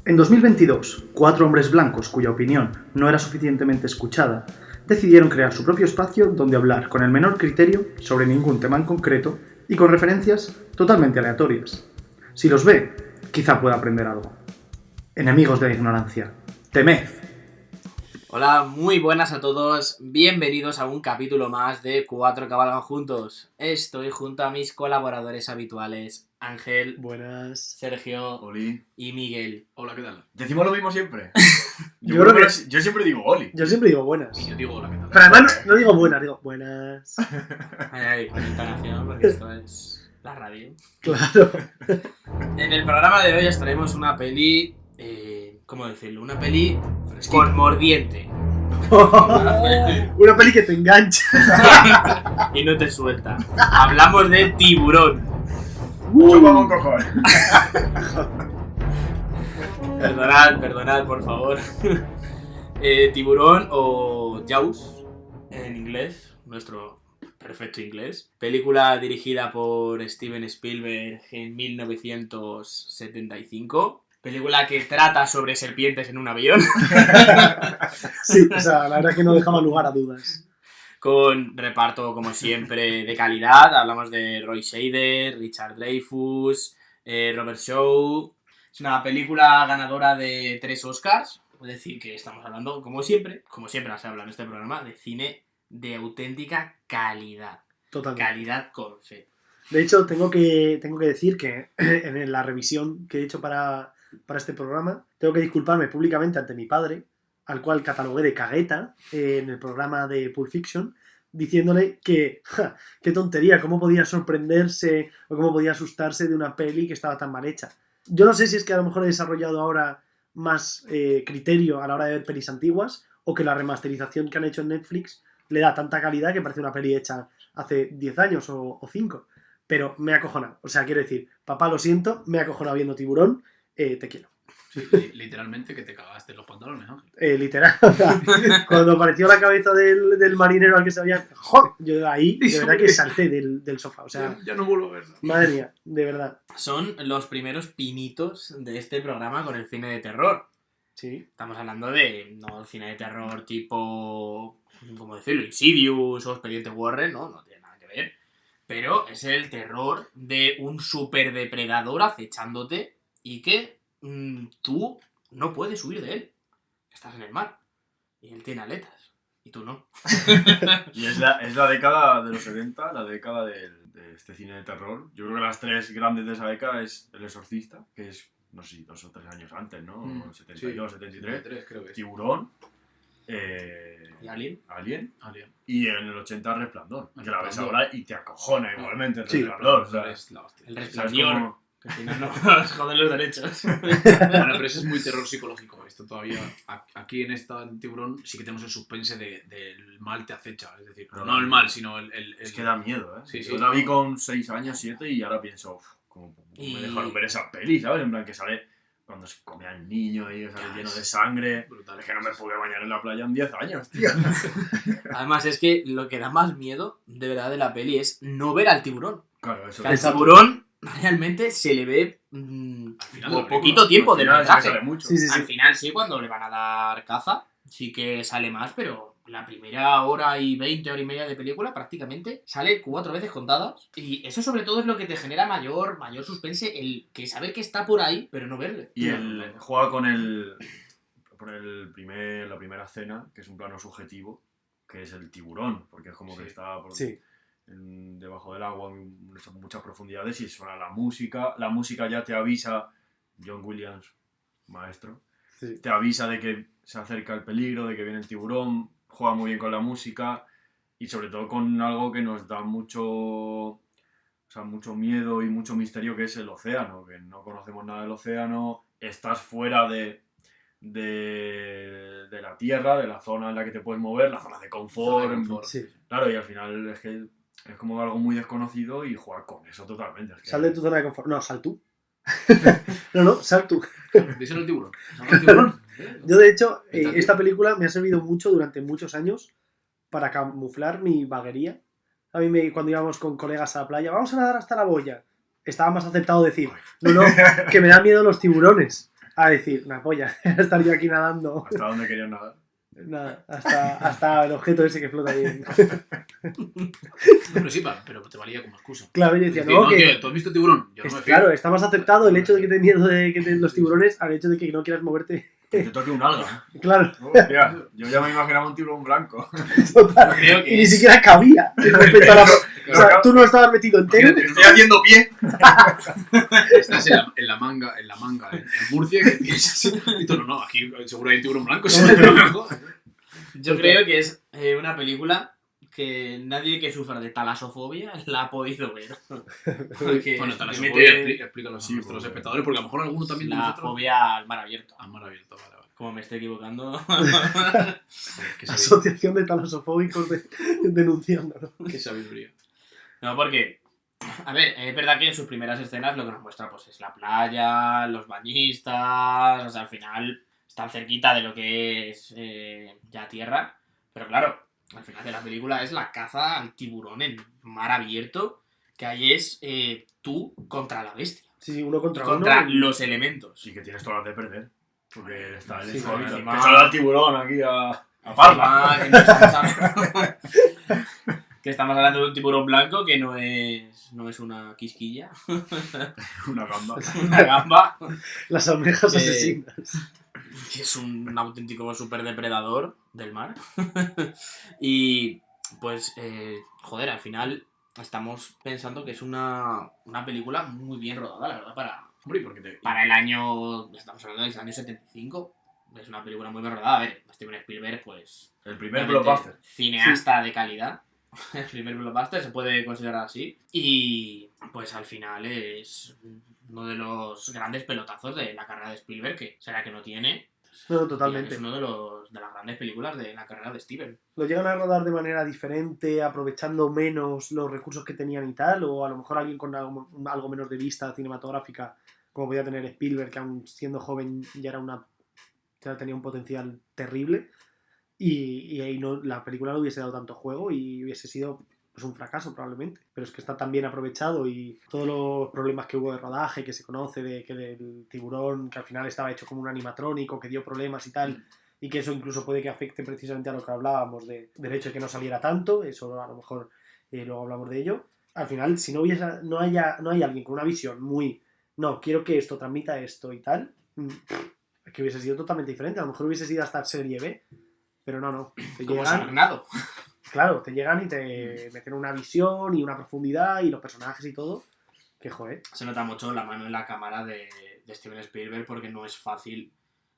En 2022, 4 hombres blancos cuya opinión no era suficientemente escuchada decidieron crear su propio espacio donde hablar con el menor criterio sobre ningún tema en concreto y con referencias totalmente aleatorias. Si los ve, quizá pueda aprender algo. Enemigos de la ignorancia, temed. Hola, muy buenas a todos, bienvenidos a un capítulo más de Cuatro Cabalgan Juntos. Estoy junto a mis colaboradores habituales, Ángel, Buenas. Sergio Oli. y Miguel. Hola, ¿qué tal? ¿Decimos lo mismo siempre? Yo creo que- Yo siempre digo Oli. Yo siempre digo buenas. Y yo digo hola, ¿qué tal? Pero además no digo buenas, digo buenas. Ay, con entonación, porque esto es la radio. Claro. En el programa de hoy os traemos una peli, ¿cómo decirlo? Una peli con mordiente. Una peli que te engancha. Y no te suelta. Hablamos de Tiburón. Chupa con cojones. Perdonad, por favor. Tiburón o Jaws, en inglés, nuestro perfecto inglés. Película dirigida por Steven Spielberg en 1975. Película que trata sobre serpientes en un avión. Sí, o sea, la verdad es que no dejaba lugar a dudas. Con reparto, como siempre, de calidad. Hablamos de Roy Scheider, Richard Dreyfuss, Robert Shaw. Es una película ganadora de 3 Oscars. Es decir, que estamos hablando, como siempre se habla en este programa, de cine de auténtica calidad. Totalmente. Calidad con fe. De hecho, tengo que decir que en la revisión que he hecho para este programa, tengo que disculparme públicamente ante mi padre, al cual catalogué de cagueta en el programa de Pulp Fiction, diciéndole que, qué tontería, cómo podía sorprenderse o cómo podía asustarse de una peli que estaba tan mal hecha. Yo no sé si es que a lo mejor he desarrollado ahora más criterio a la hora de ver pelis antiguas o que la remasterización que han hecho en Netflix le da tanta calidad que parece una peli hecha hace 10 años o 5. Pero me ha acojonado. O sea, quiero decir, papá, lo siento, me ha acojonado viendo Tiburón, te quiero. Sí, literalmente que te cagaste en los pantalones, Ángel. Literal. O sea, cuando apareció la cabeza del marinero al que se había... ¡Joder! Yo ahí, de verdad que salté del sofá. O sea, Ya no vuelvo a verlo. madre mía, de verdad. Son los primeros pinitos de este programa con el cine de terror. Sí. Estamos hablando de, no, cine de terror tipo, ¿cómo decirlo? Insidious o Expediente Warren, no tiene nada que ver. Pero es el terror de un superdepredador acechándote y que tú no puedes huir de él. Estás en el mar y él tiene aletas y tú no. Y es la década de los 70, la década de este cine de terror. Yo creo que las 3 grandes de esa década es El Exorcista, que es, no sé si 2 o 3 años antes, ¿no? 72, 73. Creo que sí. Tiburón. ¿Y Alien? Alien. Alien. Y en el 80 Resplandor. Que la ves Resplandor. ahora y te acojona igualmente el Sí. Resplandor. O sea, Es la hostia. El ¿sabes Resplandor. cómo? Que si no nos joden los derechos. Bueno, pero eso es muy terror psicológico. Esto todavía, aquí en Tiburón sí que tenemos el suspense del mal te acecha. Es decir, Pero no el mal, sino el... Es que da miedo, ¿eh? Sí, sí. Yo la vi con 6 años, 7 y ahora pienso, ¿cómo Y- me dejaron ver esa peli, ¿sabes? En plan que sale cuando se come al niño y sale lleno de sangre. Brutal. Es que no me pude bañar en la playa en 10 años, tío. Además es que lo que da más miedo, de verdad, de la peli es no ver al tiburón. Claro, eso Que al es. tiburón realmente se le ve final de la por película. poquito tiempo Al de final sí que metraje. sale mucho. Sí, sí, Al sí. final sí, cuando le van a dar caza, sí que sale más, pero la primera hora y 20, hora y media de película prácticamente sale 4 veces contadas. Y eso sobre todo es lo que te genera mayor suspense, el que saber que está por ahí, pero no verle. Y él juega con la primera escena, que es un plano subjetivo, que es el tiburón, porque es como que Sí. está Sí. debajo del agua en muchas profundidades y suena la música ya te avisa, John Williams, maestro, Sí. te avisa de que se acerca el peligro, de que viene el tiburón, juega muy bien con la música y sobre todo con algo que nos da mucho miedo y mucho misterio, que es el océano, que no conocemos nada del océano, estás fuera de la tierra, de la zona en la que te puedes mover, la zona de confort. Zona de confort. Sí. Claro, y al final es que es como algo muy desconocido y jugar con eso totalmente. Es que- Sal de tu zona de confort. No, sal tú. No, sal tú. Díselo al tiburón. ¿Sabes el tiburón? Yo, de hecho, Está esta película me ha servido mucho durante muchos años para camuflar mi vaguería. A mí, cuando íbamos con colegas a la playa, vamos a nadar hasta la boya. Estaba más aceptado decir, no, que me da miedo los tiburones. a decir, una polla, estar yo aquí nadando. ¿Hasta dónde querían nadar? Nada, hasta el objeto ese que flota ahí. Pero sí, pero te valía como excusa. Claro, yo decía, Es decir, no, que... tío, ¿tú has visto tiburón? Yo no me fío. Claro, está más aceptado el hecho de que te miedo de que los tiburones al hecho de que no quieras moverte. Que te toque un alga. Claro, Hostia, yo ya me imaginaba un tiburón blanco. total. Creo que Y ni es- siquiera cabía respecto a la... O sea, tú no estabas metido entero. Imagínate, Estoy haciendo pie. Estás en la manga, en Murcia, que piensas, y tú no, aquí seguro hay un tiburón blanco. Yo creo que es una película que nadie que sufra de talasofobia la ha podido ver. Porque Bueno, te talasofobia, mete explícalo a Sí, nuestros porque- espectadores, porque a lo mejor alguno también de la nosotros... fobia al mar abierto. Ah, mar abierto, vale. Como me estoy equivocando. Qué sabiduría. Asociación de talasofóbicos denunciándolo. Qué sabiduría. No, porque, a ver, es verdad que en sus primeras escenas lo que nos muestra pues es la playa, los bañistas, o sea, al final están cerquita de lo que es ya tierra, pero claro, al final de la película es la caza al tiburón en mar abierto, que ahí es tú contra la bestia, Sí, uno y contra contra uno. los elementos. Sí que tienes todas las de perder. Porque está el Sí, suavito. claro, Que encima- salga el tiburón aquí a parla. Encima, que no estamos hablando- que estamos hablando de un tiburón blanco que no es una quisquilla, Una gamba. una gamba. Las almejas Eh, asesinas. Que es un auténtico super depredador del mar. Y pues, joder, al final estamos pensando que es una película muy bien rodada, la verdad, Hombre, porque para el año, estamos hablando del año 75. Es una película muy bien rodada. A ver, Steven Spielberg, pues, El primer obviamente, blockbuster. cineasta de calidad. El primer blockbuster se puede considerar así. Y pues al final es uno de los grandes pelotazos de la carrera de Spielberg, que será que no tiene. No, Es totalmente. uno de las grandes películas de la carrera de Steven. Lo llegan a rodar de manera diferente, aprovechando menos los recursos que tenían y tal, o a lo mejor alguien con algo menos de vista cinematográfica, como podía tener Spielberg, que aún siendo joven ya tenía un potencial terrible, y ahí no, la película no hubiese dado tanto juego y hubiese sido pues un fracaso probablemente. Pero es que está tan bien aprovechado y todos los problemas que hubo de rodaje, que se conoce de que del tiburón, que al final estaba hecho como un animatrónico, que dio problemas y tal, y que eso incluso puede que afecte precisamente a lo que hablábamos del hecho de que no saliera tanto, eso a lo mejor luego hablamos de ello. Al final, si no hay alguien con una visión muy, no, quiero que esto transmita esto y tal, es que hubiese sido totalmente diferente, a lo mejor hubiese sido hasta serie B, pero no, te Como llegan, Sarnado. claro, te llegan y te meten una visión y una profundidad y los personajes y todo, que joder. Se nota mucho la mano en la cámara de Steven Spielberg porque no es fácil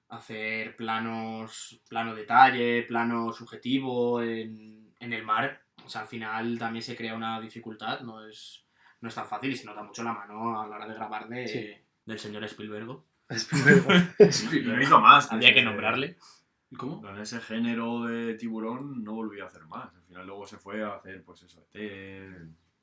hacer plano detalle, plano subjetivo en el mar. O sea, al final también se crea una dificultad, no es tan fácil y se nota mucho la mano a la hora de grabar del señor Spielberg. Spielberg. Y no hizo más. Había que nombrarle. ¿Cómo? En ese género de tiburón no volvió a hacer más. Al final luego se fue a hacer, pues eso,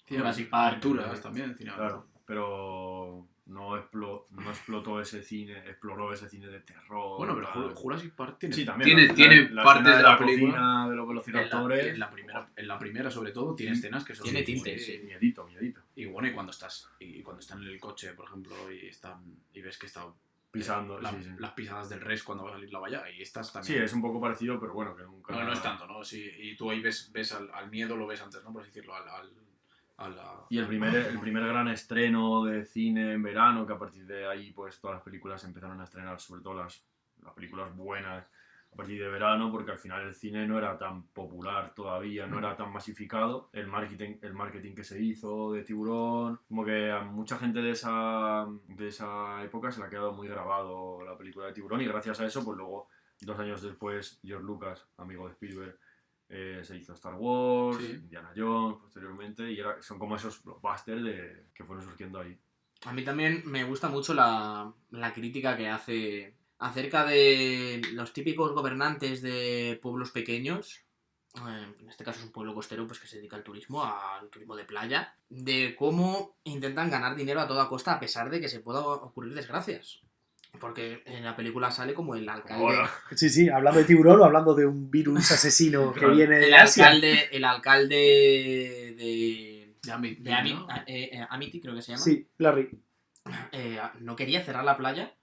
Jurassic Park. Aventuras también, cine. Claro, pero no exploró ese cine de terror. Bueno, pero tal. Jurassic Park tiene, Sí, también. tiene la partes escena de la cocina, película. de los velociraptores. En la primera, sobre todo, tiene escenas que son. Tiene muy- tintes, sí. Miedito. Y bueno, y cuando están en el coche, por ejemplo, y ves que está Pisando, la- sí, sí. las pisadas del res cuando va a salir la valla, y estas Sí, también. es un poco parecido, pero bueno, que nunca... No es tanto, ¿no? Sí, y tú ahí ves al miedo, lo ves antes, ¿no? Por así decirlo, a la... Y el primer gran estreno de cine en verano, que a partir de ahí pues todas las películas empezaron a estrenar, sobre todo las películas buenas, a partir de verano, porque al final el cine no era tan popular todavía, no era tan masificado. El marketing que se hizo de Tiburón, como que a mucha gente de esa época se le ha quedado muy grabado la película de Tiburón, y gracias a eso, pues luego, 2 años después, George Lucas, amigo de Spielberg, se hizo Star Wars, Sí. Indiana Jones posteriormente, y son como esos blockbusters que fueron surgiendo ahí. A mí también me gusta mucho la crítica que hace acerca de los típicos gobernantes de pueblos pequeños. En este caso es un pueblo costero pues que se dedica al turismo de playa, de cómo intentan ganar dinero a toda costa a pesar de que se puedan ocurrir desgracias. Porque en la película sale como el alcalde. Ahora. Sí, hablando de tiburón o hablando de un virus asesino que Claro. viene de El Asia. alcalde de Amity, ¿no? Amity, creo que se llama. Sí, Larry. No quería cerrar la playa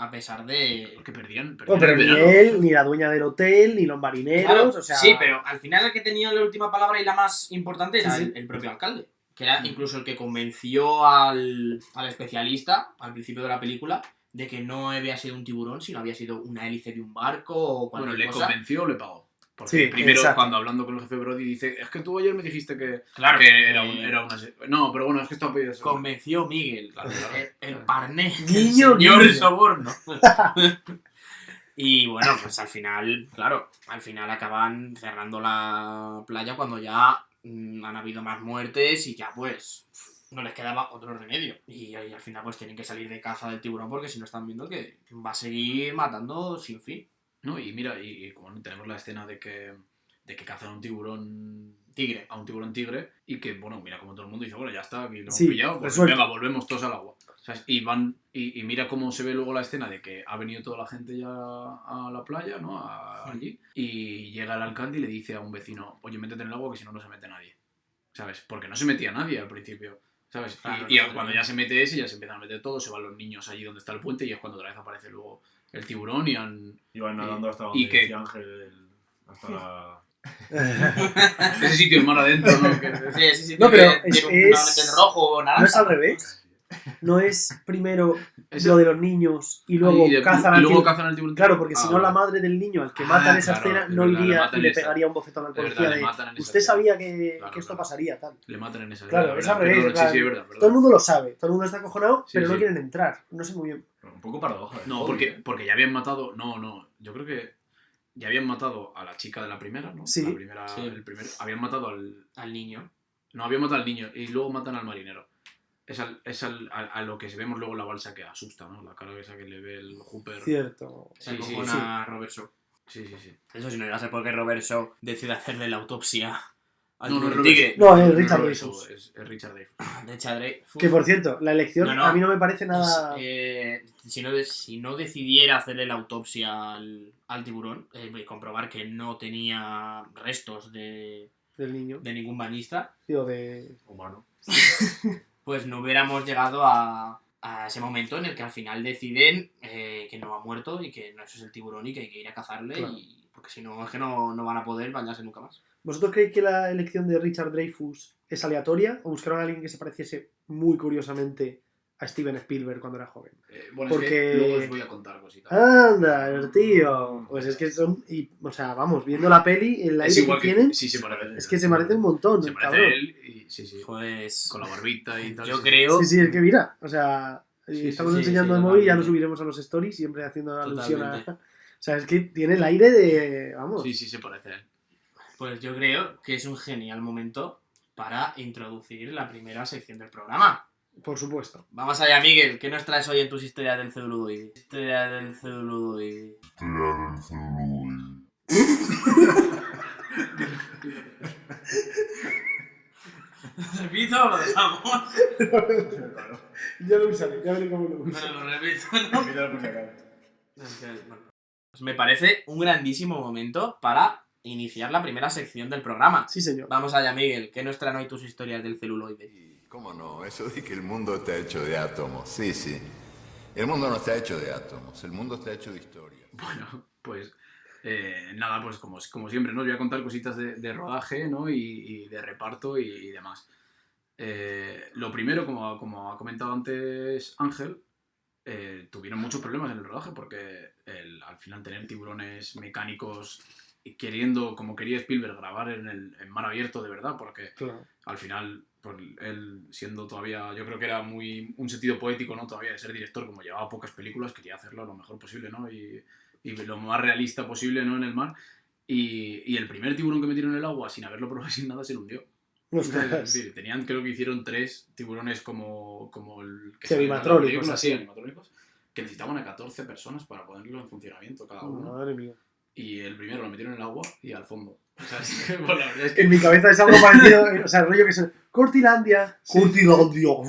a pesar de... Porque perdían No, pero el ni verano. él, ni la dueña del hotel, ni los marineros, Claro, o sea... sí, pero al final el que tenía la última palabra y la más importante era Sí, sí. el propio alcalde, que era incluso el que convenció al especialista al principio de la película de que no había sido un tiburón, sino había sido una hélice de un barco o Bueno, cualquier le cosa. convenció o le pagó. Porque Sí, primero, exacto. cuando hablando con el jefe Brody, dice: es que tú ayer me dijiste que, Claro, que era una... No, pero bueno, es que esto ha pedido eso. convenció Miguel, Claro, claro. el parné, Guiño, el señor guiño. Soborno. Y bueno, pues al final, claro, al final acaban cerrando la playa cuando ya han habido más muertes y ya pues no les quedaba otro remedio. Y al final pues tienen que salir de caza del tiburón porque si no están viendo que va a seguir matando sin fin. No, y mira, y como tenemos la escena de que cazan a un tiburón Tigre. a un tiburón tigre y que, bueno, mira como todo el mundo dice: bueno, ya está, aquí lo hemos Sí, pillado, pues resuelto. venga, volvemos todos al agua. ¿Sabes? Y van y mira cómo se ve luego la escena de que ha venido toda la gente ya a la playa, ¿no? Allí. Y llega el alcalde y le dice a un vecino: oye, métete en el agua que si no, no se mete nadie. ¿Sabes? Porque no se metía nadie al principio. ¿Sabes? Claro, y no, cuando no. ya se mete ese, ya se empiezan a meter todos, se van los niños allí donde está el puente y es cuando otra vez aparece luego el tiburón y han... Iban nadando hasta y donde que- decía Ángel, hasta la... Ese sitio es mar adentro, ¿no? Que- Sí, No, pero tiene es- normalmente en rojo o naranja. ¿No es al revés? ¿No es primero ese- lo de los niños y luego y cazan y al luego tiburón? cazan al tiburón. Claro, porque si no vale. la madre del niño al que Ah, matan en esa claro, escena es no verdad, le iría matan y le en esa. pegaría un bofetón al Es verdad, policía le de matan en esa usted escena. sabía que Claro, esto claro. pasaría, tal. Le matan en esa. Claro, es al revés, en Sí, plan, sí, es verdad. Todo el mundo lo sabe, todo el mundo está acojonado, Sí, pero no sí. quieren entrar. No sé muy bien. Un poco paradoja. No, porque ya habían matado. No, yo creo que ya habían matado a la chica de la primera, ¿no? Sí. La primera, Sí. el primero. Habían matado Al niño. No, habían matado al niño y luego matan al marinero. Es a lo que vemos luego en la balsa que asusta, ¿no? La cara esa que le ve el Hooper. Cierto. Se Sí, sí, acojona a Robert Shaw. Sí. Eso sí, no iba a ser porque Robert Shaw decide hacerle la autopsia al No, no es tiburón Robert tigre. No, es No, Richard Robert Dreyfuss. Shaw, es Richard Dreyfuss. De Chadre. Que por cierto, la elección No. a mí no me parece nada. Si no decidiera hacerle la autopsia al tiburón, comprobar que no tenía restos de Del niño. ningún bañista, Digo, de. Humano. pues no hubiéramos llegado a ese momento en el que al final deciden que no ha muerto y que no eso es el tiburón y que hay que ir a cazarle, Claro. porque si no es que no van a poder bañarse nunca más. ¿Vosotros creéis que la elección de Richard Dreyfuss es aleatoria o buscaron a alguien que se pareciese muy curiosamente a Steven Spielberg cuando era joven? Bueno, Porque- es que luego os voy a contar cositas. Anda, tío. Pues es que son. O sea, vamos, viendo la peli, el Es aire que igual tienen, Sí, se parece. es que se parece un montón, Se el parece cabrón. él y sí. Pues Con la barbita y tal. yo sí. creo... Sí, es que mira, o sea, Sí, estamos sí, enseñando sí, el móvil y ya lo totalmente. subiremos a los stories, siempre haciendo alusión a. Totalmente. O sea, es que tiene el aire de. Vamos. Sí, se parece a él. Pues yo creo que es un genial momento para introducir la primera sección del programa. Por supuesto. Vamos allá, Miguel. ¿Qué nos traes hoy en tus historias del celuloide? Historia del celuloide. ¿Repito o lo dejamos? Ya lo usaré, ya veré cómo lo uso. Bueno, lo repito, ¿no? Mira, pues acá. Bueno, pues me parece un grandísimo momento para iniciar la primera sección del programa. Sí, señor. Vamos allá, Miguel. ¿Qué nos traen hoy tus historias del celuloide? Y, ¿cómo no? Eso de que el mundo está hecho de átomos. Sí, sí. El mundo no está hecho de átomos, el mundo está hecho de historia. Bueno, pues nada, pues como siempre, ¿no? Os voy a contar cositas de rodaje, ¿no? Y de reparto y demás. Lo primero, como ha comentado antes Ángel, tuvieron muchos problemas en el rodaje porque al final tener tiburones mecánicos y queriendo, como quería Spielberg, grabar en mar abierto de verdad, porque Claro. al final, pues, él siendo todavía, yo creo que era muy un sentido poético, ¿no? Todavía de ser director, como llevaba pocas películas, quería hacerlo lo mejor posible, ¿no? Y lo más realista posible, ¿no? En el mar. Y el primer tiburón que metieron en el agua, sin haberlo probado sin nada, se le hundió. Es Ostras. decir, creo que hicieron 3 tiburones como el que Sí, salió en la animatrónicos, película, así. sí, animatrónicos, que necesitaban a 14 personas para ponerlo en funcionamiento cada uno. Madre mía. Y el primero lo metieron en el agua y al fondo. O sea, es que, bueno, la verdad es que En mi cabeza es algo parecido, o sea, el rollo que es Cortilandia, Cortilandia,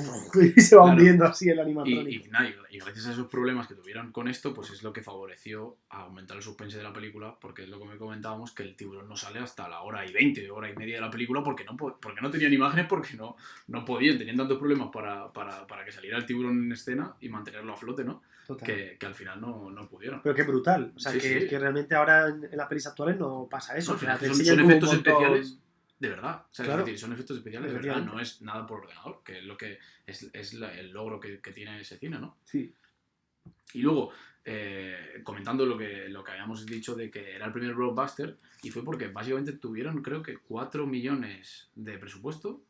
y se va Claro. hundiendo así el y, animatrónico. y gracias a esos problemas que tuvieron con esto, pues es lo que favoreció a aumentar el suspense de la película, porque es lo que me comentábamos, que el tiburón no sale hasta la hora y 20, hora y media de la película, porque no tenían imágenes, porque no podían, tenían tantos problemas para que saliera el tiburón en escena y mantenerlo a flote, ¿no? Total. Que al final no pudieron. Pero qué brutal. O sea, Sí, que, sí. que realmente ahora en las pelis actuales no pasa eso. No, al final te son enseñan como efectos un montón- especiales de verdad. O sea, Claro. es decir, son efectos especiales de verdad, Efectivamente. no es nada por ordenador, que es lo que es el logro que tiene ese cine, ¿no? Sí. Y luego, comentando lo que habíamos dicho de que era el primer blockbuster, y fue porque básicamente tuvieron, creo que 4 millones de presupuesto,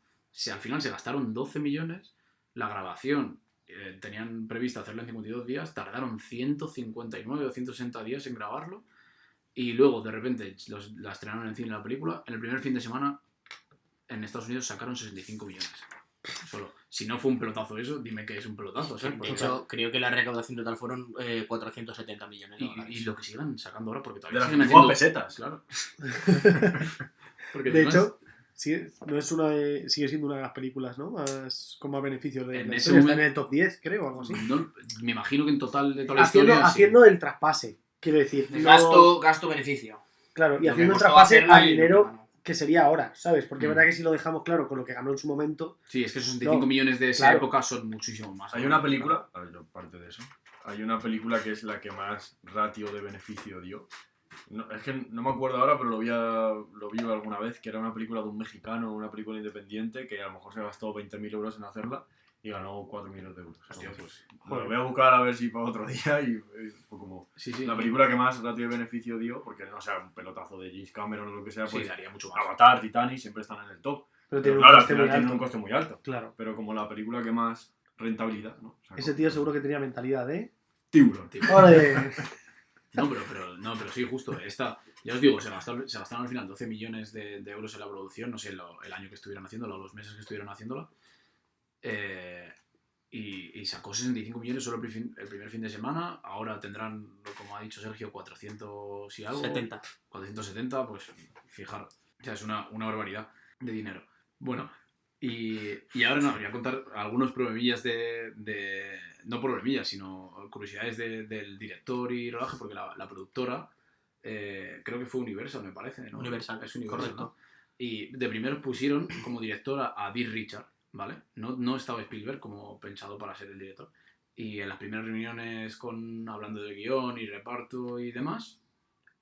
al final se gastaron 12 millones, la grabación tenían previsto hacerlo en 52 días, tardaron 159 o 160 días en grabarlo, y luego de repente la estrenaron en cine la película, en el primer fin de semana en Estados Unidos sacaron 65 millones. Solo. Si no fue un pelotazo eso, dime que es un pelotazo. ¿sabes? De Porque, hecho, creo que la recaudación total fueron 470 millones de dólares. y lo que sigan sacando ahora, porque De todavía las siguen antiguas haciendo... pesetas. Claro. Porque De además, hecho, sí, no es sigue siendo una de las películas, ¿no? Más, con más beneficios de En la ese historia. Está momento- en el top 10, creo, o algo así. me imagino que en total de toda la historia... sí. Haciendo el traspase, quiero decir. De no- gasto-beneficio. Claro, y Lo que haciendo el costó traspase hacerla al y lo que dinero ganó. que sería ahora, ¿sabes? Porque es Mm. verdad que si lo dejamos claro con lo que ganó en su momento, Sí, es que esos 65 No, millones de esa claro. época son muchísimo más. Hay una película, a ver, yo parte de eso, hay una película que es la que más ratio de beneficio dio. No, es que no me acuerdo ahora, pero lo vi alguna vez, que era una película de un mexicano, una película independiente, que a lo mejor se gastó 20.000 euros en hacerla y ganó 4 millones de euros. Hostia, Algo pues, así. joder. Lo voy a buscar a ver si para otro día y fue como Sí, sí. la película que más ratio de beneficio dio, porque no sea un pelotazo de James Cameron o lo que sea, Sí, pues daría mucho más. Avatar, Titanic siempre están en el top. pero Pero tiene claro, un al coste final muy tienen alto. un coste muy alto. Claro. Pero como la película que más rentabilidad, ¿no? Sacó. Ese tío seguro que tenía mentalidad, ¿eh? Tiburón. Tío. ¡Ole! No, pero sí, justo. Ya os digo, se gastaron al final 12 millones de euros en la producción, no sé, el año que estuvieron haciéndola, o los meses que estuvieron haciéndola. Y sacó 65 millones solo el primer fin de semana. Ahora tendrán, como ha dicho Sergio, 400 y algo. 70. 470, pues fijar. O sea, es una barbaridad de dinero. Bueno, y ahora no, voy a contar algunos problemillas no problemillas, sino curiosidades del director y rodaje, porque la productora, creo que fue Universal, me parece, ¿no? Universal, Es Universal, correcto. ¿no? Y de primero pusieron como directora a Dean Richard, ¿vale? No estaba Spielberg como pensado para ser el director. Y en las primeras reuniones hablando de guión y reparto y demás,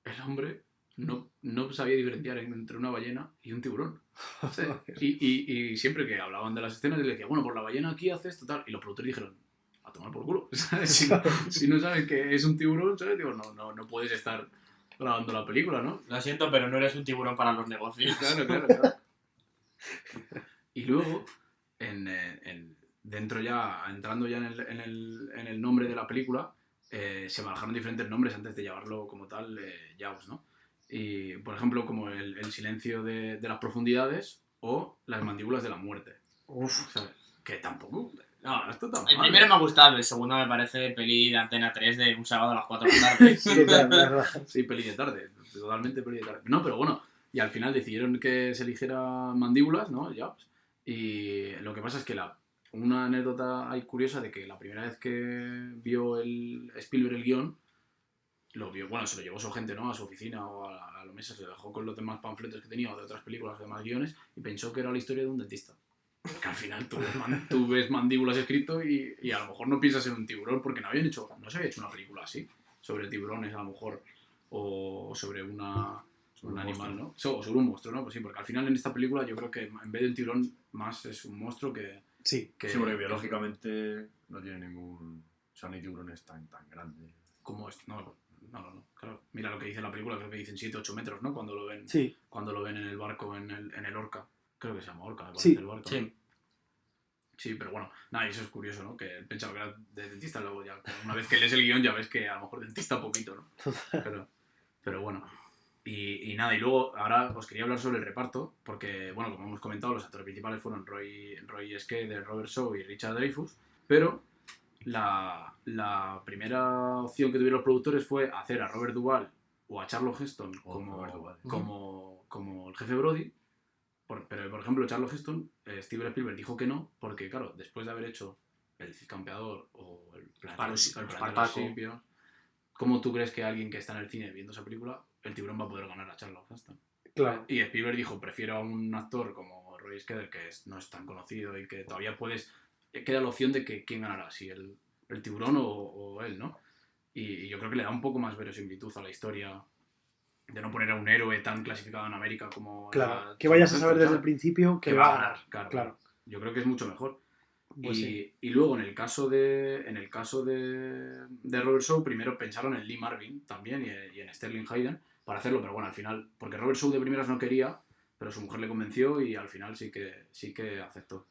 el hombre no sabía diferenciar entre una ballena y un tiburón. O sea, y siempre que hablaban de las escenas, le decía, bueno, por la ballena aquí hace esto, tal. Y los productores dijeron, a tomar por culo. ¿Sabes? Si no sabes que es un tiburón, ¿sabes? Digo, no puedes estar grabando la película, ¿no? Lo siento, pero no eres un tiburón para los negocios. Claro. Y luego, dentro ya, entrando ya en el nombre de la película, se barajaron diferentes nombres antes de llamarlo como tal Jaws, ¿no? Y, por ejemplo, como el silencio de las profundidades o las mandíbulas de la muerte. Uf. ¿Sabes? Que tampoco... No, esto está el mal, primero ¿eh? me ha gustado, el segundo me parece peli de Antena 3 de un sábado a las 4 de la tarde. Sí, claro, la verdad. Sí, peli de tarde, totalmente peli de tarde. No, pero bueno, y al final decidieron que se eligiera mandíbulas, ¿no? Jaws. Y lo que pasa es que una anécdota hay curiosa de que la primera vez que vio el Spielberg el guión, lo vio, bueno, se lo llevó su gente, ¿no? A su oficina o a la mesa, se lo dejó con los demás panfletos que tenía o de otras películas o demás guiones y pensó que era la historia de un dentista. Que al final tú ves mandíbulas escrito y a lo mejor no piensas en un tiburón porque no se había hecho una película así sobre tiburones a lo mejor o sobre un animal, ¿no? O sobre un monstruo, ¿no? Pues sí, porque al final en esta película yo creo que en vez de un tiburón más es un monstruo que... Sí. Sí, porque biológicamente no tiene ningún... O sea, no hay tiburones tan grandes. ¿Cómo es? No, claro. Mira lo que dice la película, creo que dicen 7-8 metros, ¿no? Cuando lo ven Sí. en el barco, en el Orca. Creo que se llama Orca, me Sí. parece, el barco. Sí. Sí, pero bueno, nada, y eso es curioso, ¿no? Que pensaba que era de dentista, luego ya, una vez que lees el guión ya ves que a lo mejor dentista poquito, ¿no? Pero bueno. Y nada, y luego ahora os quería hablar sobre el reparto, porque, bueno, como hemos comentado, los actores principales fueron Roy Scheider, Robert Shaw y Richard Dreyfuss, pero la primera opción que tuvieron los productores fue hacer a Robert Duvall o a Charlton Heston Roberto Valle. como el jefe Brody, pero por ejemplo Charlton Heston, Steven Spielberg dijo que no, porque claro, después de haber hecho El Campeador o El Planeta de los Simios, ¿cómo tú crees que alguien que está en el cine viendo esa película, el tiburón va a poder ganar a Charlton Heston? Claro. Y Spielberg dijo, prefiero a un actor como Roy Scheider, que no es tan conocido y que todavía queda la opción de que quién ganará, si el tiburón o él, ¿no? Y yo creo que le da un poco más verosimilitud a la historia de no poner a un héroe tan clasificado en América como... Claro, que vayas a saber desde el principio que va a ganar. Claro. Yo creo que es mucho mejor. Pues sí. Y luego en el caso de Robert Shaw, primero pensaron en Lee Marvin también y en Sterling Hayden para hacerlo, pero bueno, al final, porque Robert Shaw de primeras no quería, pero su mujer le convenció y al final sí que aceptó.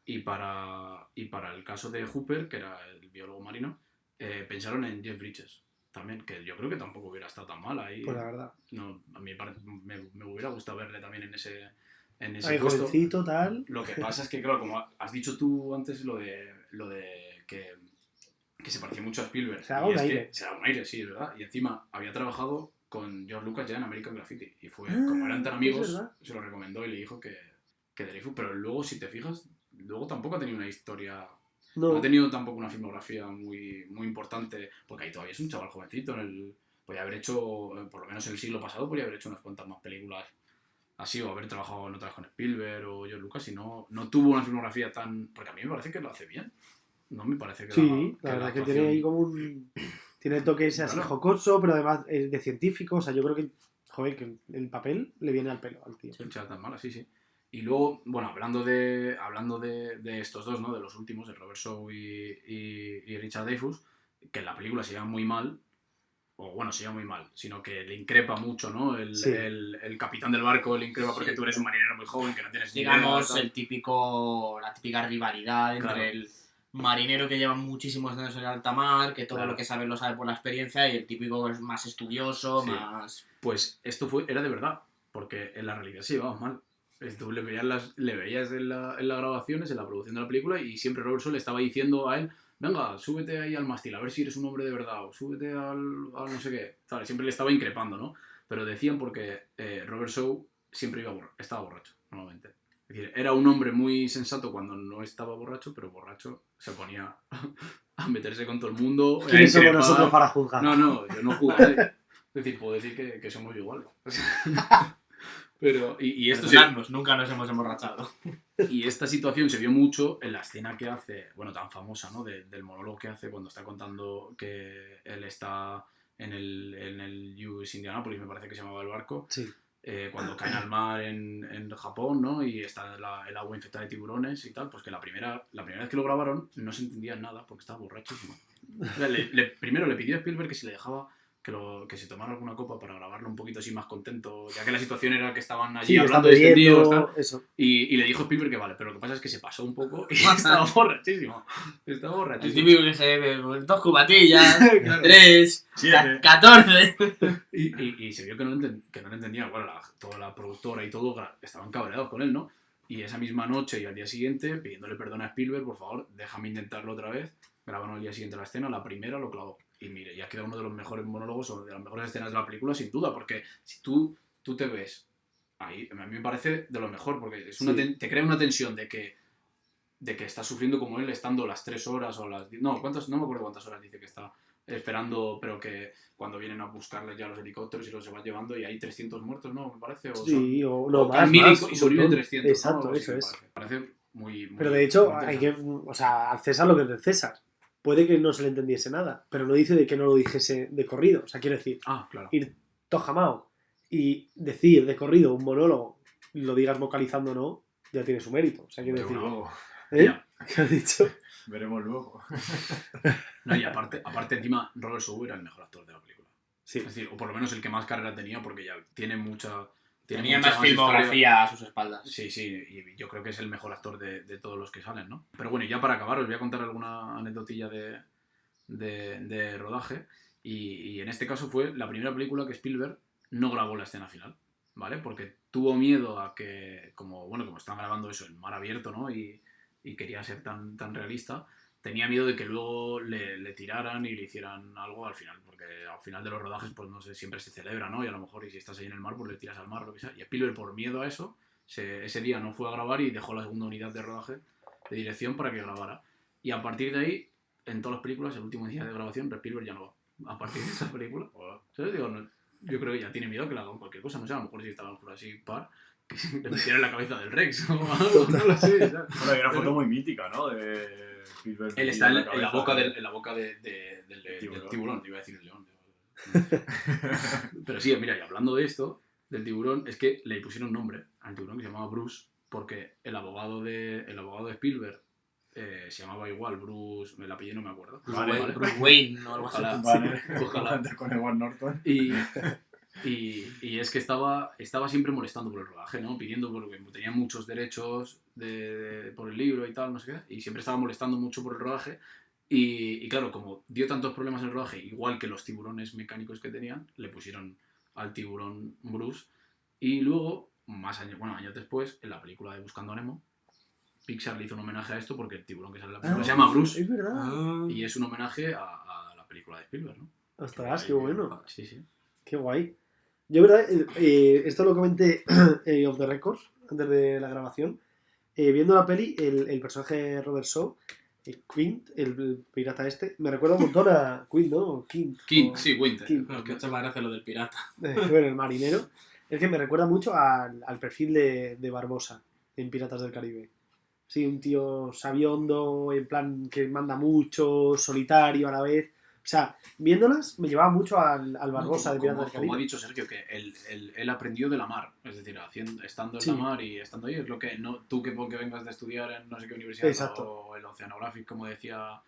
Y para el caso de Hooper, que era el biólogo marino, pensaron en Jeff Bridges también, que yo creo que tampoco hubiera estado tan mal ahí. Pues la verdad. No, a mí me hubiera gustado verle también en ese Ahí puesto. Jovencito, tal. Lo que pasa es que, claro, como has dicho tú antes, lo de que se parecía mucho a Spielberg. Se daba un aire. Se daba un aire, sí, es verdad. Y encima había trabajado con George Lucas ya en American Graffiti. Y como eran tan amigos, se lo recomendó y le dijo que Dreyfus. Pero luego, si te fijas, luego tampoco ha tenido una historia... No ha tenido tampoco una filmografía muy, muy importante, porque ahí todavía es un chaval jovencito. Podría haber hecho, por lo menos en el siglo pasado, podría haber hecho unas cuantas más películas así, o haber trabajado en otras con Spielberg o George Lucas, y no tuvo una filmografía tan... Porque a mí me parece que lo hace bien. No me parece que sí, la verdad que tiene ahí como un... Tiene el toque ese así jocoso, pero además de científico. O sea, yo creo que, joder, que el papel le viene al pelo al tío. Sí, tan mala, sí. Y luego, bueno, hablando de estos dos, ¿no? De los últimos, de Robert Shaw y Richard Dreyfuss, que en la película se llama muy mal, sino que le increpa mucho, ¿no? El capitán del barco le increpa porque tú eres un marinero muy joven, que no tienes ni idea, digamos, la típica rivalidad entre el marinero que lleva muchísimos años en el alta mar, que todo lo que sabe lo sabe por la experiencia, y el típico es más estudioso, más... Pues esto era de verdad, porque en la realidad se llevaban mal. Tú le veías en las grabaciones, en la producción de la película, y siempre Robert Shaw le estaba diciendo a él: venga, súbete ahí al mástil, a ver si eres un hombre de verdad, o súbete al no sé qué. ¿Sabes? Siempre le estaba increpando, ¿no? Pero decían porque Robert Shaw siempre estaba borracho, normalmente. Es decir, era un hombre muy sensato cuando no estaba borracho, pero borracho se ponía a meterse con todo el mundo. ¿Quiénes somos nosotros para juzgar? No, yo no juzgo a nadie. Es decir, puedo decir que somos iguales. Pero, y esto nunca nos hemos emborrachado. Y esta situación se vio mucho en la escena que hace, bueno, tan famosa, ¿no? Del monólogo que hace cuando está contando que él está en el US Indianapolis, me parece que se llamaba el barco. Sí. Cuando caen al mar en Japón, ¿no? Y está el agua infectada de tiburones y tal, pues que la primera vez que lo grabaron no se entendía nada porque estaba borrachísimo. Primero le pidió a Spielberg que si le dejaba que se tomara alguna copa para grabarlo un poquito así más contento, ya que la situación era que estaban allí hablando distendidos, y le dijo Spielberg que vale, pero lo que pasa es que se pasó un poco y estaba borrachísimo. El típico que se bebe 2 cubatillas, 3, 14... Y se vio que no le entendía. Bueno, toda la productora y todo estaban cabreados con él, ¿no? Y esa misma noche y al día siguiente, pidiéndole perdón a Spielberg, por favor, déjame intentarlo otra vez. Grabaron al día siguiente la escena, la primera lo clavó. Y mire, ya queda uno de los mejores monólogos o de las mejores escenas de la película, sin duda, porque si tú te ves ahí, a mí me parece de lo mejor, porque te crea una tensión de que estás sufriendo como él, estando las 3 horas o las... No me acuerdo cuántas horas dice que está esperando, pero que cuando vienen a buscarle ya los helicópteros y los se van llevando y hay 300 muertos, ¿no? Me parece. O no, más, y sobreviven 300. Exacto, ¿no? eso es. Me parece muy... Pero de hecho, hay que... O sea, al César lo que es del César. Puede que no se le entendiese nada, pero no dice de que no lo dijese de corrido. O sea, quiero decir, claro. Ir tojamao y decir de corrido un monólogo, lo digas vocalizando o no, ya tiene su mérito. O sea, quiero decir... ¿Qué has dicho? Veremos luego. No, y aparte encima, Robert Shaw era el mejor actor de la película. Sí. Es decir, o por lo menos el que más carrera tenía, porque ya tiene mucha... Tenía más filmografía a sus espaldas. Sí, y yo creo que es el mejor actor de todos los que salen, ¿no? Pero bueno, y ya para acabar os voy a contar alguna anecdotilla de rodaje. Y en este caso fue la primera película que Spielberg no grabó la escena final, ¿vale? Porque tuvo miedo a que, como están grabando eso en mar abierto, ¿no? Y quería ser tan realista, tenía miedo de que luego le tiraran y le hicieran algo al final, porque al final de los rodajes, pues no sé, siempre se celebra, ¿no? Y a lo mejor, y si estás ahí en el mar, pues le tiras al mar, lo que sea. Y Spielberg, por miedo a eso, ese día no fue a grabar y dejó la segunda unidad de rodaje de dirección para que grabara. Y a partir de ahí, en todas las películas, el último día de grabación, Spielberg ya no va. A partir de esa película, ¿sabes? Digo, no, yo creo que ya tiene miedo que le hagan cualquier cosa, no sé, a lo mejor si estaba por así que le metieran en la cabeza del Rex o algo, no lo sé, ¿sabes? Bueno, hay una foto muy mítica, ¿no? De Spielberg. Él está en la cabeza boca, de- del tiburón. tiburón, te iba a decir el león. Pero sí, mira, y hablando de esto, del tiburón, es que le pusieron nombre al tiburón que se llamaba Bruce, porque el abogado de Spielberg se llamaba igual, Bruce, el apellido no me acuerdo. Vale. Bruce Wayne o algo así. Ojalá. Vale, Ojalá. con Edward Norton. Y es que estaba siempre molestando por el rodaje, ¿no? Pidiendo, porque tenía muchos derechos por el libro y tal, no sé qué, y siempre estaba molestando mucho por el rodaje. Y claro, como dio tantos problemas en el rodaje, igual que los tiburones mecánicos que tenían, le pusieron al tiburón Bruce. Y luego, años después, en la película de Buscando a Nemo, Pixar le hizo un homenaje a esto porque el tiburón que sale en la película se llama Bruce. Es verdad. Y es un homenaje a la película de Spielberg, ¿no? Ostras, qué bueno. Sí, sí. Qué guay. Yo, verdad, esto lo comenté off the record, antes de la grabación. Viendo la peli, el personaje de Robert Shaw, Quint, el pirata este, me recuerda un montón a Quint, ¿no? Quint. Sí, Winter. Quint. Bueno, que ha hecho más gracia lo del pirata. Bueno, el marinero. Es que me recuerda mucho al perfil de Barbosa en Piratas del Caribe. Sí, un tío sabiondo, en plan que manda mucho, solitario a la vez. O sea, viéndolas me llevaba mucho al Barbosa de Piratas del Como ha Caribe. dicho Sergio, que él aprendió de la mar. Es decir, estando en Sí. la mar y estando ahí, es lo que no, tú que porque vengas de estudiar en no sé qué universidad Exacto. o el Oceanographic, como decía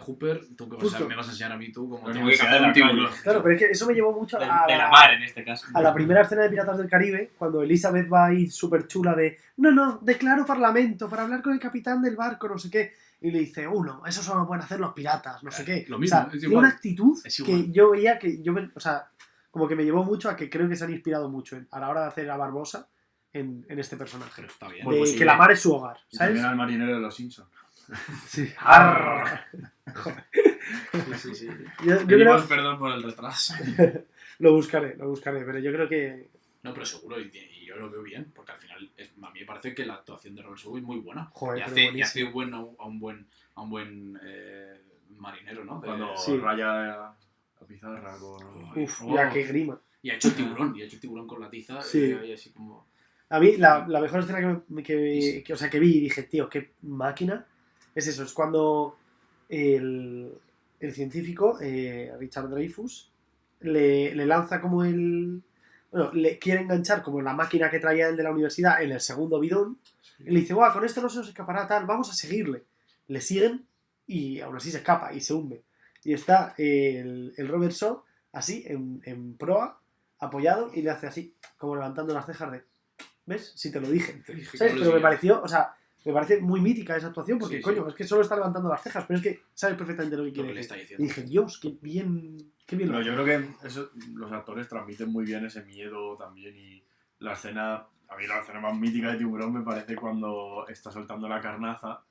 Hooper, tú que Justo. me vas a enseñar a mí tú como La tengo que universidad cazar de un la tiburón. calle. Claro, pero es que eso me llevó mucho De a la mar, en este caso. a la primera escena de Piratas del Caribe, cuando Elizabeth va ahí súper chula de no, declaro parlamento para hablar con el capitán del barco, no sé qué. Y le dice, eso solo lo pueden hacer los piratas, no sé qué. Lo mismo, o sea, es tiene igual. una actitud Es que igual. yo veía o sea, como que me llevó mucho a que creo que se han inspirado mucho a la hora de hacer a Barbosa en este personaje. Pero está bien. De Muy posible. que la mar es su hogar, Y ¿sabes? también al marinero de los Simpsons. Sí. Sí, sí. Yo creo, Pedimos perdón por el retraso. lo buscaré, pero yo creo que No, pero seguro, y yo lo veo bien, porque al final a mí me parece que la actuación de Robert Shaw es muy buena. Joder, y pero hace buenísimo. bueno a un buen marinero, ¿no? Cuando Sí. raya la pizarra con... Uf, ya qué grima. Y ha hecho el tiburón con la tiza, Sí. y así como... A mí la mejor escena que vi y dije, tío, qué máquina, es eso, es cuando el científico, Richard Dreyfuss, le lanza como bueno, le quiere enganchar como la máquina que traía el de la universidad en el segundo bidón, y le dice, guau, con esto no se nos escapará tal, vamos a seguirle. Le siguen y aún así se escapa y se hunde. Y está el Robert Shaw así, en proa, apoyado, y le hace así, como levantando las cejas de... ¿Ves? Si te lo dije. ¿Sabes? Pero me pareció, o sea, me parece muy mítica esa actuación porque, Sí, coño, sí. es que solo está levantando las cejas, pero es que sabes perfectamente lo que Lo quiere que le decir. está Y diciendo. dije, Dios, qué bien Pero lo yo creo que los actores transmiten muy bien ese miedo también y la escena, a mí la escena más mítica de Tiburón me parece cuando está soltando la carnaza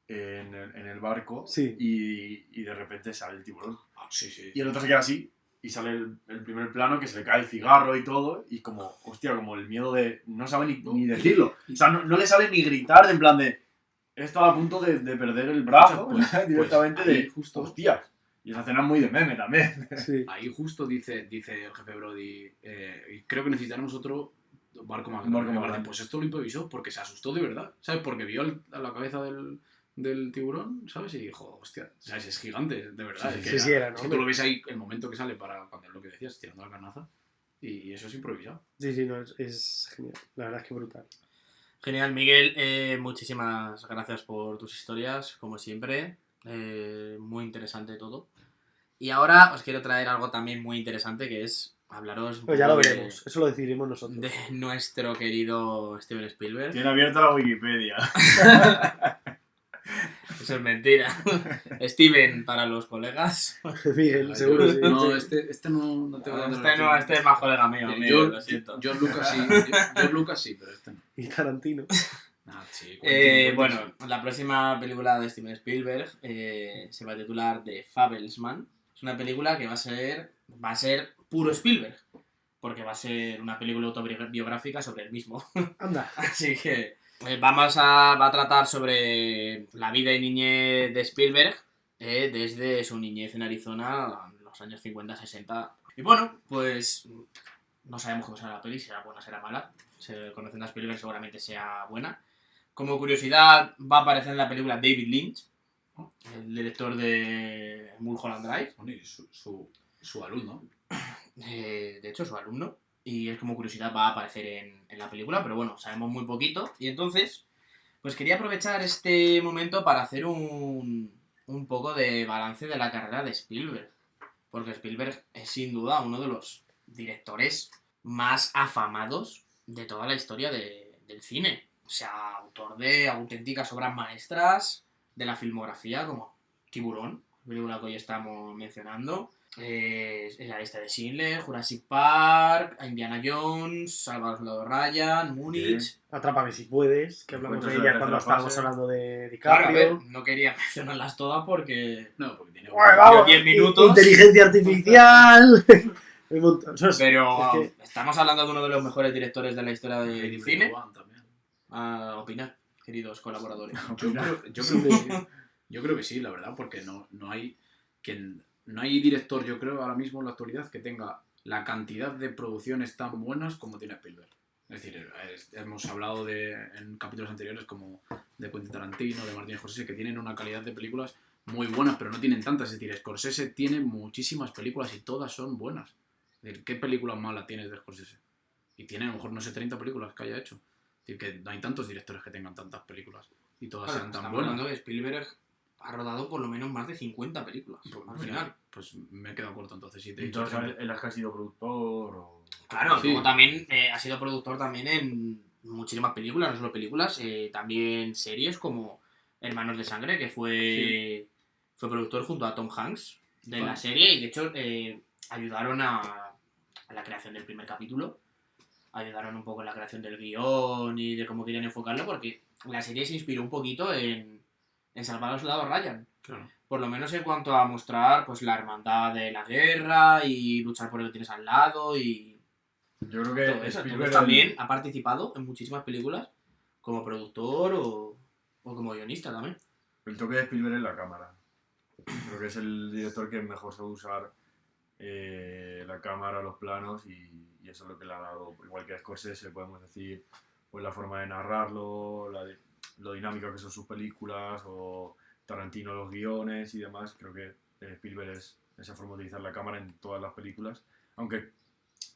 en el barco Sí. y de repente sale el tiburón. Ah, sí, sí. Y el otro se queda así y sale el primer plano que se le cae el cigarro y todo y como, hostia, como el miedo de... No sabe ni decirlo. O sea, no le sale ni gritar de en plan de... Está a punto de perder el brazo directamente ahí de... justo. Hostias. Y esa escena es muy de meme también. Sí. Ahí justo dice el jefe Brody, creo que necesitaremos otro barco más Un grande. barco más Vale, grande. pues esto lo improvisó porque se asustó de verdad, ¿sabes? Porque vio a la cabeza del tiburón, ¿sabes? Y dijo, hostia, ¿sabes? Es gigante, de verdad. Sí, es sí, que sí, era, ¿no? es que tú lo ves ahí, el momento que sale para cuando es lo que decías, tirando la carnaza, y eso es improvisado. Sí, no, es genial. La verdad es que brutal. Genial, Miguel. Muchísimas gracias por tus historias, como siempre. Muy interesante todo. Y ahora os quiero traer algo también muy interesante, que es hablaros un Pues ya poco lo veremos, eso lo decidiremos nosotros. de nuestro querido Steven Spielberg. Tiene abierta la Wikipedia. Eso es mentira. Steven para los colegas. Miguel, seguro, sí. No, este no te va a dar Este es más colega mío, Miguel, lo siento. George Lucas sí, pero este no. Y Tarantino. Ah, sí, Bueno, la próxima película de Steven Spielberg se va a titular The Fabelmans. Es una película que va a ser puro Spielberg, porque va a ser una película autobiográfica sobre él mismo. Anda. Así que va a tratar sobre la vida y niñez de Spielberg desde su niñez en Arizona en los años 50-60. Y bueno, pues no sabemos cómo será la peli, será buena, será mala. Conociendo a Spielberg seguramente sea buena. Como curiosidad, va a aparecer en la película David Lynch, el director de Mulholland Drive. Bueno, y su alumno. De hecho, su alumno. Y es como curiosidad, va a aparecer en la película, pero bueno, sabemos muy poquito. Y entonces, pues quería aprovechar este momento para hacer un poco de balance de la carrera de Spielberg. Porque Spielberg es sin duda uno de los directores más afamados de toda la historia del cine. O sea, autor de auténticas obras maestras de la filmografía, como Tiburón, película que hoy estamos mencionando. La lista de Schindler, Jurassic Park, Indiana Jones, Salvar al Soldado Ryan, Múnich. Atrápame si puedes, que hablamos de Encuentros de ella la cuando tercera estábamos fase. hablando de Claro, a DiCaprio. ver, no quería mencionarlas todas porque... No, porque tiene Bueno, vamos, 10 minutos. Inteligencia artificial. Un montón. Eso es- Pero es que- estamos hablando de uno de los mejores directores de la historia del Ready cine. Player One también. A opinar, queridos colaboradores. Yo creo que sí. Yo creo que sí, la verdad, porque no hay director, yo creo, ahora mismo en la actualidad que tenga la cantidad de producciones tan buenas como tiene Spielberg. Es decir, hemos hablado en capítulos anteriores como de Quentin Tarantino, de Martin Scorsese, que tienen una calidad de películas muy buenas, pero no tienen tantas. Es decir, Scorsese tiene muchísimas películas y todas son buenas. Es decir, ¿qué película mala tienes de Scorsese? Y tiene a lo mejor, no sé, 30 películas que haya hecho. Es decir, que no hay tantos directores que tengan tantas películas y todas Claro, sean tan estamos buenas. hablando de Spielberg ha rodado por lo menos más de 50 películas al final. Pues me he quedado corto entonces. Si te he ¿Y dicho entonces 30. él ha sido productor o...? Claro, Sí. luego también ha sido productor también en muchísimas películas, no solo películas, también series como Hermanos de Sangre, que fue productor junto a Tom Hanks de Vale. la serie y de hecho ayudaron a la creación del primer capítulo, ayudaron un poco en la creación del guión y de cómo querían enfocarlo, porque la serie se inspiró un poquito en Salvar al Soldado Ryan. Claro. Por lo menos en cuanto a mostrar pues la hermandad de la guerra y luchar por lo que tienes al lado y Yo creo todo que eso. Spielberg Entonces también ha participado en muchísimas películas como productor o como guionista también. el toque de Spielberg es la cámara. Creo que es el director que mejor sabe usar la cámara, los planos y eso es lo que le ha dado. Igual que a Scorsese podemos decir pues la forma de narrarlo, lo dinámico que son sus películas o Tarantino los guiones y demás. Creo que Spielberg es esa forma de utilizar la cámara en todas las películas. Aunque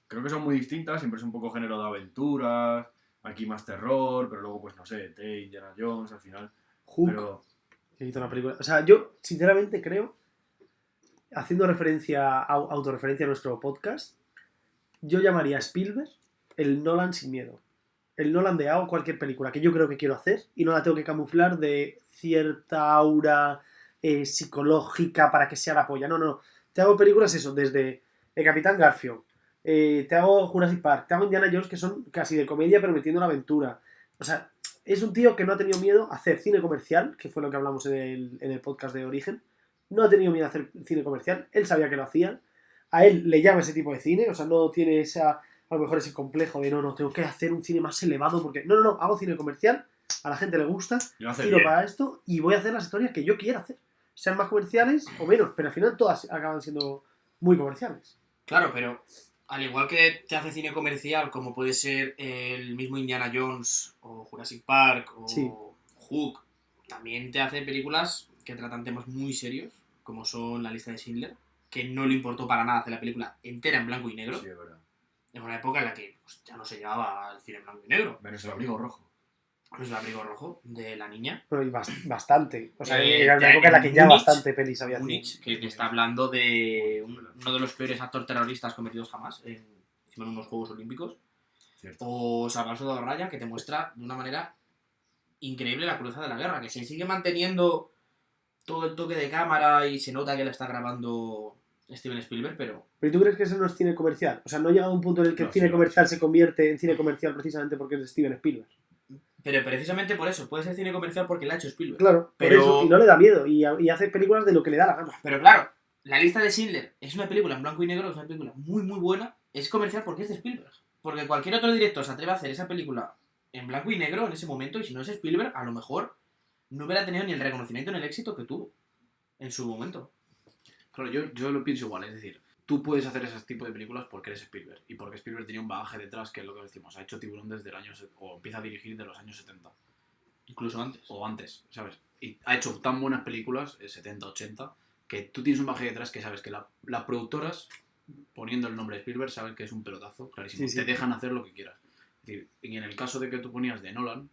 creo que son muy distintas, siempre es un poco género de aventuras, aquí más terror, pero luego pues no sé, Indiana Jones al final. Hook, Pero que hizo una película. O sea, yo sinceramente creo, haciendo autorreferencia a nuestro podcast, yo llamaría a Spielberg el Nolan sin miedo. El Nolan de hago cualquier película que yo creo que quiero hacer y no la tengo que camuflar de cierta aura psicológica para que sea la polla. No. Te hago películas eso, desde El Capitán Garfio, te hago Jurassic Park, te hago Indiana Jones, que son casi de comedia pero metiendo la aventura. O sea, es un tío que no ha tenido miedo a hacer cine comercial, que fue lo que hablamos en el podcast de Origen. No ha tenido miedo a hacer cine comercial, él sabía que lo hacía. A él le llama ese tipo de cine, o sea, no tiene a lo mejor ese complejo de no, tengo que hacer un cine más elevado porque... No, hago cine comercial, a la gente le gusta, y lo hace tiro bien. para esto y voy a hacer las historias que yo quiera hacer. Sean más comerciales o menos, pero al final todas acaban siendo muy comerciales. Claro, pero al igual que te hace cine comercial, como puede ser el mismo Indiana Jones o Jurassic Park o Sí. Hook, también te hace películas que tratan temas muy serios, como son La lista de Schindler, que no le importó para nada hacer la película entera en blanco y negro, Sí, es verdad. en una época en la que pues, ya no se llevaba el cine en blanco y negro. Menos el abrigo rojo. Es el abrigo rojo de la niña. Bueno, y bastante. O sea, Eh, era una época en la que ya Múnich- bastante pelis había Múnich, que te está hablando de uno de los peores actores terroristas cometidos jamás encima en unos Juegos Olímpicos. Cierto. O Salvar al Soldado Ryan, que te muestra de una manera increíble la crudeza de la guerra, que se sigue manteniendo todo el toque de cámara y se nota que la está grabando Steven Spielberg, pero ¿Pero tú crees que eso no es cine comercial? O sea, ¿no llega a un punto en el que No, el cine sí, comercial sí. se convierte en cine comercial precisamente porque es de Steven Spielberg? Pero precisamente por eso, puede ser cine comercial porque la ha hecho Spielberg. Claro, Pero- por eso, y no le da miedo, y hace películas de lo que le da la gana. Pero claro, La lista de Schindler es una película en blanco y negro, es una película muy muy buena, es comercial porque es de Spielberg. Porque cualquier otro director se atreve a hacer esa película en blanco y negro en ese momento, y si no es Spielberg, a lo mejor no hubiera tenido ni el reconocimiento ni el éxito que tuvo en su momento. Claro, yo lo pienso igual, es decir, tú puedes hacer ese tipo de películas porque eres Spielberg y porque Spielberg tenía un bagaje detrás, que es lo que decimos, ha hecho Tiburón desde el año, o empieza a dirigir de los años 70 Incluso antes. o antes, ¿sabes? Y ha hecho tan buenas películas, 70, 80, que tú tienes un bagaje detrás que sabes que las productoras, poniendo el nombre de Spielberg, saben que es un pelotazo, clarísimo, Sí, sí. te dejan hacer lo que quieras. Es decir, y en el caso de que tú ponías de Nolan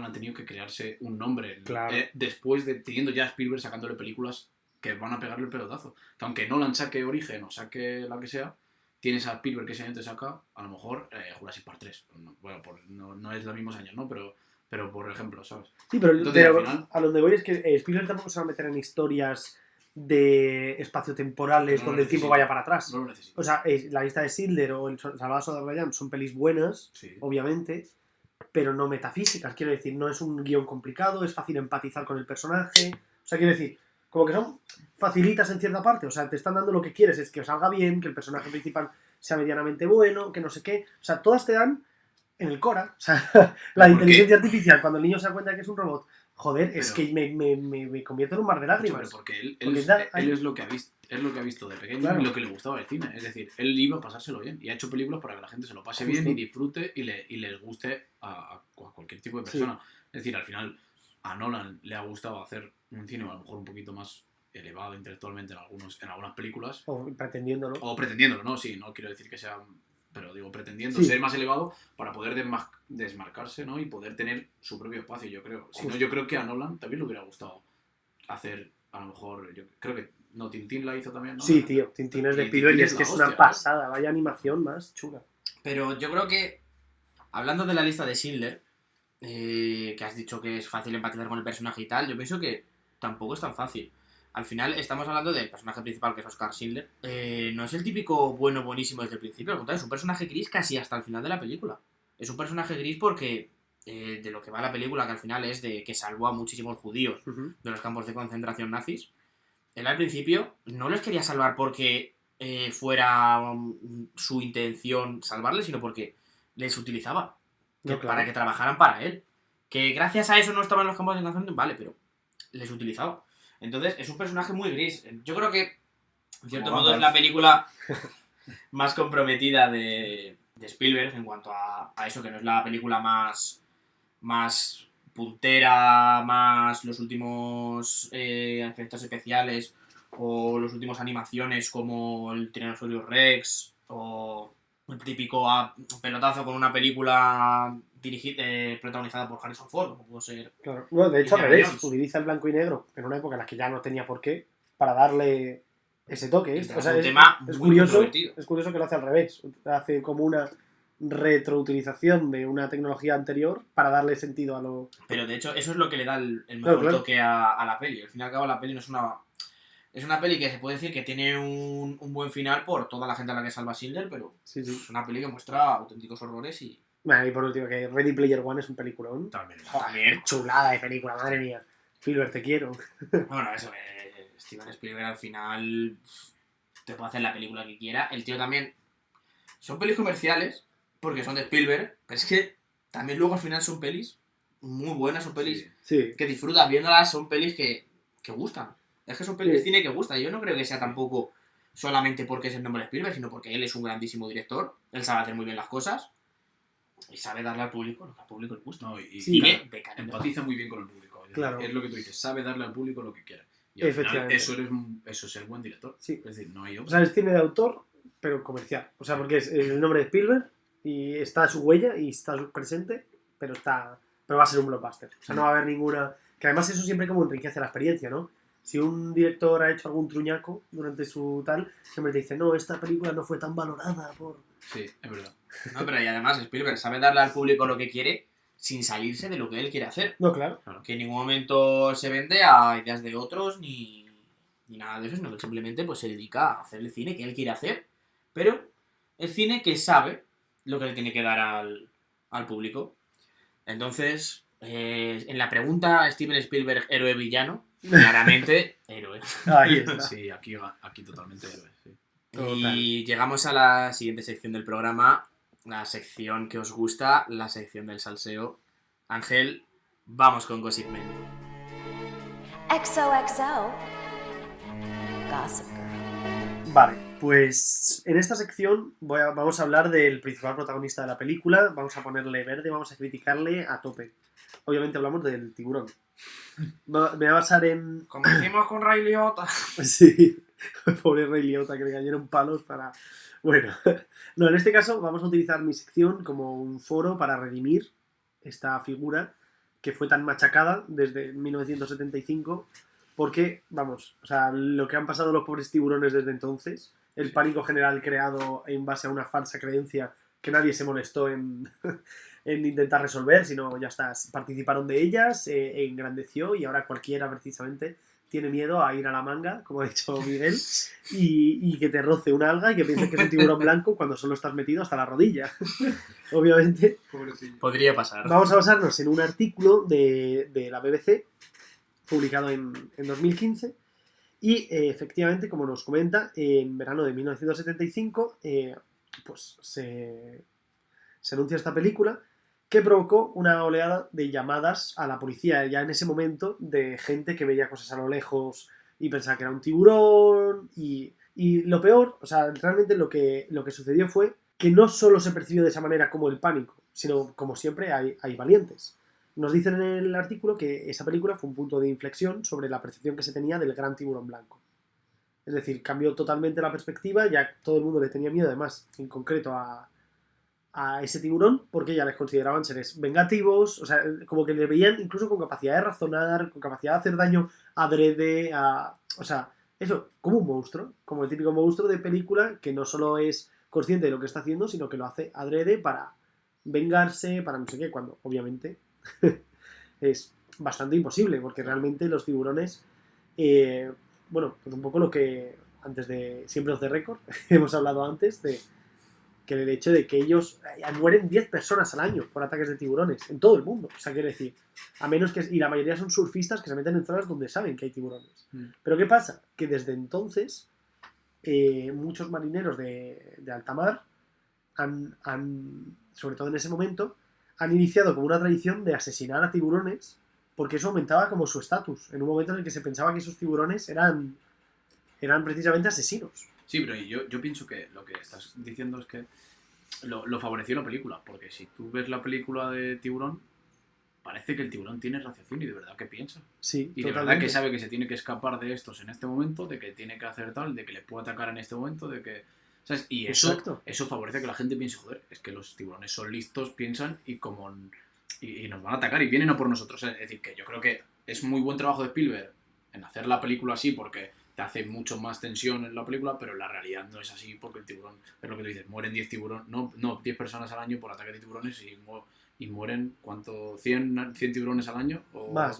ha tenido que crearse un nombre Claro. después de teniendo ya a Spielberg sacándole películas que van a pegarle el pelotazo. Que aunque Nolan saque Origen o saque la que sea, tienes a Spielberg que ese año te saca, a lo mejor, Jurassic Park 3. Bueno, no es los mismos años, ¿no? Pero por ejemplo, ¿sabes? Sí, pero, Entonces, pero al final- a donde voy es que Spielberg tampoco se va a meter en historias de espaciotemporales No lo donde el tiempo necesita. vaya para atrás. No lo necesito. O sea, la lista de Schindler o el Salvador Soldado Ryan son pelis buenas, Sí. obviamente, pero no metafísicas. Quiero decir, no es un guión complicado, es fácil empatizar con el personaje. O sea, quiero decir, como que son facilitas en cierta parte. O sea, te están dando lo que quieres, es que os salga bien, que el personaje principal sea medianamente bueno, que no sé qué. O sea, todas te dan en el Cora. O sea, la ¿Por inteligencia artificial, cuando el niño se da cuenta que es un robot, joder, es Pero- que me convierto en un mar de Pero lágrimas. porque él Porque es, da- él es lo que ha visto. Es lo que ha visto de pequeño Claro. y lo que le gustaba del cine. Es decir, él iba a pasárselo bien y ha hecho películas para que la gente se lo pase Justo. bien y disfrute y les guste a cualquier tipo de Sí. persona. Es decir, al final a Nolan le ha gustado hacer un cine a lo mejor un poquito más elevado intelectualmente en algunas películas, O pretendiéndolo. o pretendiéndolo, ¿no? Sí, no quiero decir que sea, pero digo pretendiendo Sí. ser más elevado para poder desmarcarse, ¿no? Y poder tener su propio espacio, yo creo. Si no, Justo. yo creo que a Nolan también le hubiera gustado hacer, a lo mejor, yo creo que, no, Tintín la hizo también, ¿no? Sí, tío, Tintín es de Y Spielberg y Tintín es es que la es una hostia, pasada, vaya animación más chula. Pero yo creo que, hablando de la lista de Schindler, que has dicho que es fácil empatizar con el personaje y tal, yo pienso que tampoco es tan fácil. Al final estamos hablando del personaje principal, que es Oscar Schindler. No es el típico bueno, buenísimo desde el principio, al contrario, es un personaje gris casi hasta el final de la película. Es un personaje gris porque de lo que va la película, que al final es de que salvó a muchísimos judíos de los campos de concentración nazis. Él al principio no les quería salvar porque fuera su intención salvarles, sino porque les utilizaba No, claro. para que trabajaran para él. Que gracias a eso no estaban en los campos de concentración, vale, pero les utilizaba. Entonces es un personaje muy gris. Yo creo que, en cierto Como modo, es Gandalf. la película más comprometida de Spielberg en cuanto a eso, que no es la película más puntera, más los últimos efectos especiales o los últimos animaciones como el Tyrannosaurus Rex o el típico pelotazo con una película protagonizada por Harrison Ford, como pudo ser. Claro. Bueno, de hecho, al Indiana revés, Jones. utiliza el blanco y negro en una época en la que ya no tenía por qué, para darle ese toque. Es O sea, un tema es muy curioso, controvertido. es curioso que lo hace al revés. Hace como una retroutilización de una tecnología anterior para darle sentido a lo... Pero de hecho, eso es lo que le da el mejor Claro, claro. toque a la peli. Al fin y al cabo, la peli no es una. Es una peli que se puede decir que tiene un buen final por toda la gente a la que salva Schindler, pero Sí, sí. es una peli que muestra auténticos horrores y. Bueno, y por último, que Ready Player One es un peliculón. También. Joder, chulada de película, madre mía. Spielberg, te quiero. Bueno, eso, Steven Spielberg al final te puede hacer la película que quiera. El tío también. Son pelis comerciales, porque son de Spielberg, pero es que también luego al final son pelis muy buenas, son pelis Sí. que disfrutas viéndolas, son pelis que gustan. Es que son pelis de Sí. cine que gustan. Yo no creo que sea tampoco solamente porque es el nombre de Spielberg, sino porque él es un grandísimo director. Él sabe hacer muy bien las cosas y sabe darle al público lo que al público le gusta. No, y Sí. Cine de calidad. empatiza muy bien con el público. Es decir, Claro. Es lo que tú dices, sabe darle al público lo que quiere. Y al final Efectivamente. eso es ser buen director. Sí. Es decir, no hay O otra. sea, es cine de autor, pero comercial. O sea, porque es el nombre de Spielberg y está su huella y está presente, pero va a ser un blockbuster. O sea, no va a haber ninguna... Que además eso siempre como enriquece la experiencia, ¿no? Si un director ha hecho algún truñaco durante su tal, siempre te dice, no, esta película no fue tan valorada por... Sí, es verdad. No, pero y además Spielberg sabe darle al público lo que quiere sin salirse de lo que él quiere hacer. No, claro. Que en ningún momento se vende a ideas de otros ni nada de eso, sino que simplemente pues, se dedica a hacer el cine que él quiere hacer, pero el cine que sabe lo que le tiene que dar al público. Entonces, en la pregunta Steven Spielberg, héroe villano, claramente héroe. Ahí está. Sí, aquí totalmente héroe. Sí. Y llegamos a la siguiente sección del programa, la sección que os gusta, la sección del salseo. Ángel, vamos con Gossip Man. XOXO. Gossip Girl. Vale, pues en esta sección vamos a hablar del principal protagonista de la película, vamos a ponerle verde, vamos a criticarle a tope. Obviamente hablamos del tiburón. Me voy a basar en... Como hicimos con Ray Liotta. Sí, pobre Ray Liotta, que le cayeron palos para... Bueno, no, en este caso vamos a utilizar mi sección como un foro para redimir esta figura que fue tan machacada desde 1975, porque, vamos, o sea, lo que han pasado los pobres tiburones desde entonces, el pánico general creado en base a una falsa creencia que nadie se molestó en, en intentar resolver, sino ya está, participaron de ellas, engrandeció y ahora cualquiera precisamente tiene miedo a ir a la manga, como ha dicho Miguel, y que te roce una alga y que pienses que es un tiburón blanco cuando solo estás metido hasta la rodilla. Obviamente. Pobrecillo. Podría pasar. Vamos a basarnos en un artículo de la BBC, publicado en 2015, y efectivamente, como nos comenta, en verano de 1975, pues se anuncia esta película, que provocó una oleada de llamadas a la policía ya en ese momento de gente que veía cosas a lo lejos y pensaba que era un tiburón y lo peor, o sea, realmente lo que sucedió fue que no solo se percibió de esa manera como el pánico, sino como siempre hay valientes. Nos dicen en el artículo que esa película fue un punto de inflexión sobre la percepción que se tenía del gran tiburón blanco. Es decir, cambió totalmente la perspectiva, ya todo el mundo le tenía miedo, además, en concreto a ese tiburón, porque ya les consideraban seres vengativos, o sea, como que le veían incluso con capacidad de razonar, con capacidad de hacer daño adrede, o sea, eso, como un monstruo, como el típico monstruo de película que no solo es consciente de lo que está haciendo, sino que lo hace adrede para vengarse, para no sé qué, cuando obviamente es bastante imposible, porque realmente los tiburones, bueno, pues un poco lo que antes de, siempre off the record, hemos hablado antes de que el hecho de que ellos mueren 10 personas al año por ataques de tiburones en todo el mundo. O sea, quiero decir, a menos que... Y la mayoría son surfistas que se meten en zonas donde saben que hay tiburones. Pero ¿qué pasa? Que desde entonces muchos marineros de alta mar sobre todo en ese momento, han iniciado como una tradición de asesinar a tiburones porque eso aumentaba como su estatus. En un momento en el que se pensaba que esos tiburones eran precisamente asesinos. Sí, pero yo pienso que lo que estás diciendo es que lo favoreció la película, porque si tú ves la película de Tiburón, parece que el tiburón tiene raciocinio y de verdad que piensa. Sí, Y de totalmente. verdad que sabe que se tiene que escapar de estos en este momento, de que tiene que hacer tal, de que le puede atacar en este momento, de que... ¿Sabes? Y Exacto. eso favorece que la gente piense, joder, es que los tiburones son listos, piensan y como... Y nos van a atacar y vienen a por nosotros. Es decir, que yo creo que es muy buen trabajo de Spielberg en hacer la película así porque te hace mucho más tensión en la película, pero la realidad no es así porque el tiburón, es lo que tú dices, mueren 10 tiburones, no 10 personas al año por ataque de tiburones y mueren, ¿cuánto? ¿100 tiburones al año? O Más,